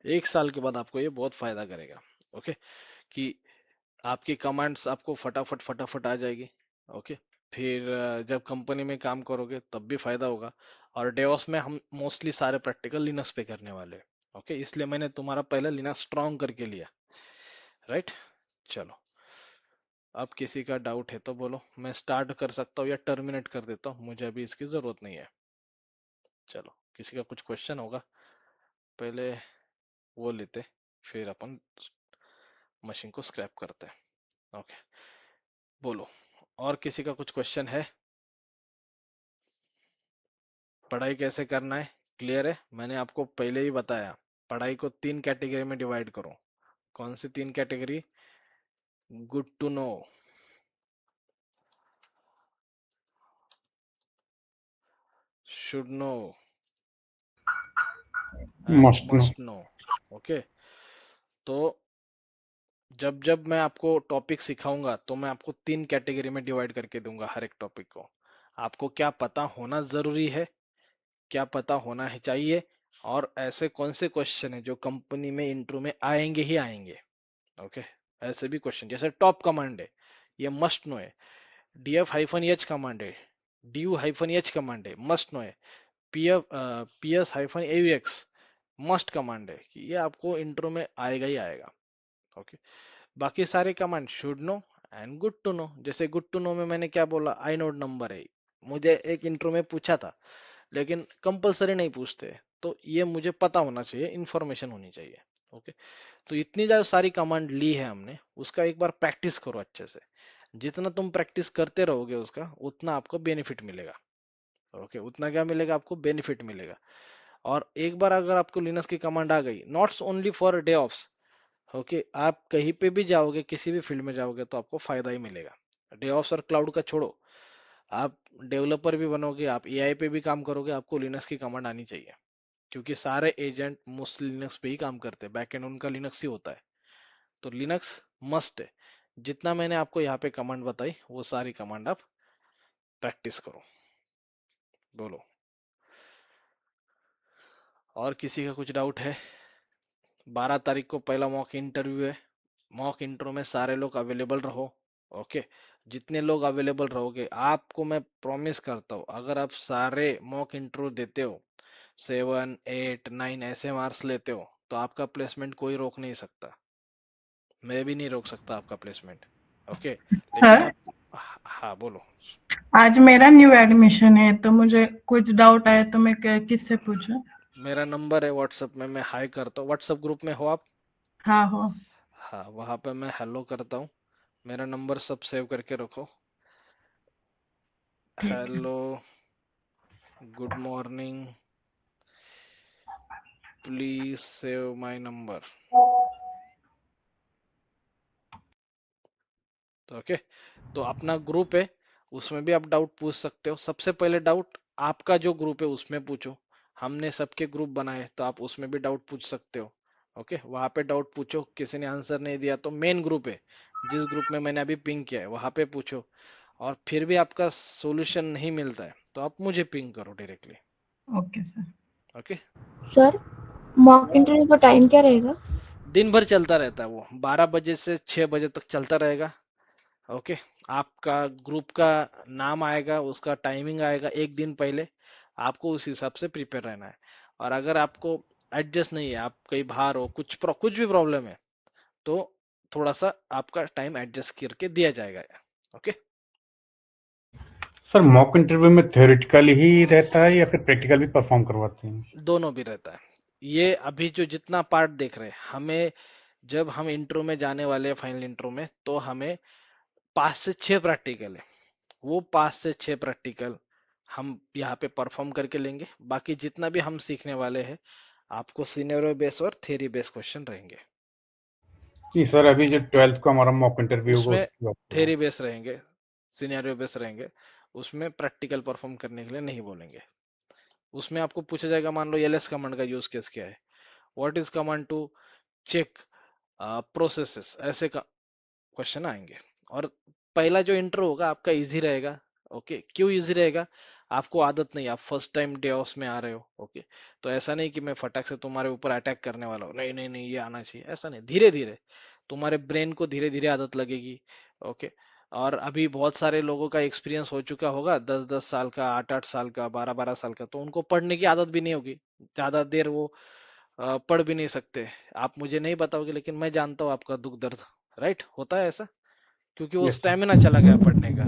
एक साल के बाद आपको ये बहुत फायदा करेगा। ओके, कि आपकी कमांड्स आपको फटाफट फटाफट आ जाएगी। ओके, फिर जब कंपनी में काम करोगे तब भी फायदा होगा। और डेवॉप्स में हम मोस्टली सारे प्रैक्टिकल लिनक्स पे करने वाले हैं। ओके, इसलिए मैंने तुम्हारा पहले लिनक्स स्ट्रॉन्ग करके लिया, राइट। चलो, अब किसी का डाउट है तो बोलो, मैं स्टार्ट कर सकता हूँ या टर्मिनेट कर देता हूँ, मुझे अभी इसकी जरूरत नहीं है। चलो, किसी का कुछ क्वेश्चन होगा, पहले वो लेते, फिर अपन मशीन को स्क्रैप करते हैं। ओके, बोलो, और किसी का कुछ क्वेश्चन है? पढ़ाई कैसे करना है क्लियर है? मैंने आपको पहले ही बताया, पढ़ाई को 3 कैटेगरी में डिवाइड करो। कौन सी 3 category? Good to know, should know and must know. Must know. Okay, तो जब जब मैं आपको टॉपिक सिखाऊंगा तो मैं आपको 3 कैटेगरी में डिवाइड करके दूंगा हर एक टॉपिक को। आपको क्या पता होना जरूरी है, क्या पता होना है चाहिए, और ऐसे कौन से क्वेश्चन है जो कंपनी में इंटरव्यू में आएंगे ही आएंगे। ओके, ऐसे भी क्वेश्चन जैसे टॉप कमांड है, ये मस्ट नो है। डीएफ हाइफन एच कमांड है, डीयू हाइफन एच कमांड है, मस्ट नो है। पीएस हाइफन एयूएक्स मस्ट कमांड है, ये आपको इंट्रो में आएगा ही आएगा। ओके, बाकी सारे command should know and good to know. जैसे गुड टू नो में मैंने क्या बोला, आई नोड नंबर है, मुझे एक इंट्रो में पूछा था, लेकिन कंपलसरी नहीं पूछते, तो ये मुझे पता होना चाहिए, इंफॉर्मेशन होनी चाहिए। ओके, तो इतनी जो सारी कमांड ली है हमने, उसका एक बार प्रैक्टिस करो अच्छे से। जितना तुम प्रैक्टिस करते रहोगे उसका, उतना आपको बेनिफिट मिलेगा। ओके, उतना क्या मिलेगा आपको? बेनिफिट मिलेगा। और एक बार अगर आपको लिनक्स की कमांड आ गई, notes only for day offs, okay, आप कहीं पे भी जाओगे, किसी भी फील्ड में जाओगे तो आपको फायदा ही मिलेगा। डे ऑफ्स और क्लाउड का छोड़ो, आप डेवलपर भी बनोगे, आप एआई पे भी काम करोगे, आपको लिनक्स की कमांड आनी चाहिए, क्योंकि सारे एजेंट मोस्टली लिनक्स पे ही काम करते हैं, बैकएंड उनका लिनक्स ही होता है। तो लिनक्स मस्ट है। जितना मैंने आपको यहाँ पे कमांड बताई, वो सारी कमांड आप प्रैक्टिस करो। बोलो, और किसी का कुछ डाउट है? 12 तारीख को पहला मॉक इंटरव्यू है। मॉक इंटरव्यू में सारे लोग अवेलेबल रहो। ओके, जितने लोग अवेलेबल रहोगे, आपको मैं प्रॉमिस करता हूँ, अगर आप सारे मॉक इंटरव्यू देते हो, 7, 8, 9 ऐसे मार्क्स लेते हो, तो आपका प्लेसमेंट कोई रोक नहीं सकता। मैं भी नहीं रोक सकता आपका प्लेसमेंट। ओके, लेकिन सर, आप, हाँ बोलो। आज मेरा न्यू एडमिशन है तो मुझे कुछ डाउट आए तो मैं किससे पूछूं? मेरा नंबर है व्हाट्सएप में, मैं हाई करता हूँ। व्हाट्सएप ग्रुप में हो आप? हाँ हो। हाँ, वहां पे मैं हेलो करता हूँ। मेरा नंबर सब सेव करके रखो। ठीक है। Hello, good morning, please save my number. तो ओके, तो अपना ग्रुप है, उसमें भी आप डाउट पूछ सकते हो। सबसे पहले डाउट आपका जो ग्रुप है उसमें पूछो। हमने सबके ग्रुप बनाए, तो आप उसमें भी डाउट पूछ सकते हो। ओके, वहां पे डाउट पूछो। किसी ने आंसर नहीं दिया तो मेन ग्रुप है, जिस ग्रुप में मैंने अभी पिंग किया है, वहां पे पूछो। और फिर भी आपका सॉल्यूशन नहीं मिलता है तो आप मुझे पिंग करो directly. Okay sir. Okay, sir, mock interview का टाइम क्या रहेगा? दिन भर चलता रहता है वो, 12 बजे से 6 बजे तक चलता रहेगा। ओके, आपका ग्रुप का नाम आएगा, उसका टाइमिंग आएगा एक दिन पहले, आपको उस हिसाब से प्रिपेयर रहना है। और अगर आपको एडजस्ट नहीं है, आप कहीं बाहर हो, कुछ भी प्रॉब्लम है, तो थोड़ा सा आपका टाइम एडजस्ट करके दिया जाएगा। ओके, सर मॉक इंटरव्यू में थ्योरेटिकल ही रहता है या फिर प्रैक्टिकल भी परफॉर्म करवाते हैं? दोनों भी रहता है। ये अभी जो जितना पार्ट देख रहे हैं, हमें जब हम इंट्रो में जाने वाले हैं, फाइनल इंट्रो में, तो हमें 5 से 6 प्रैक्टिकल है। वो 5 से 6 प्रैक्टिकल हम यहाँ पे परफॉर्म करके लेंगे। बाकी जितना भी हम सीखने वाले हैं, आपको सिनेरियो बेस और थ्योरी बेस क्वेश्चन रहेंगे। जी सर, अभी जो 12th को हमारा मॉक इंटरव्यू होगा उसमें उसकी बात कर रहा हूँ। थ्योरी बेस रहेंगे, सिनेरियो बेस रहेंगे। उसमें प्रैक्टिकल परफॉर्म करने के लिए नहीं बोलेंगे। उसमें आपको पूछा जाएगा, मान लो एलएस कमांड का यूज केस क्या है, what is command to check processes, ऐसे का क्वेश्चन आएंगे। और पहला जो इंट्रो होगा आपका इजी रहेगा। ओके, क्यों इजी रहेगा? आपको आदत नहीं, आप फर्स्ट टाइम डे ऑफ में आ रहे हो। ओके, तो ऐसा नहीं कि मैं फटाक से तुम्हारे ऊपर अटैक करने वाला हूँ, नहीं नहीं नहीं ये आना चाहिए, ऐसा नहीं। धीरे धीरे तुम्हारे ब्रेन को धीरे धीरे आदत लगेगी। ओके, और अभी बहुत सारे लोगों का एक्सपीरियंस हो चुका होगा, 10-10 साल का, 8-8 साल का, 12-12 साल का, तो उनको पढ़ने की आदत भी नहीं होगी। ज्यादा देर वो पढ़ भी नहीं सकते। आप मुझे नहीं बताओगे, लेकिन मैं जानता हूँ आपका दुख दर्द। राइट, होता है ऐसा, क्योंकि वो यस सर। स्टेमिना चला गया पढ़ने का।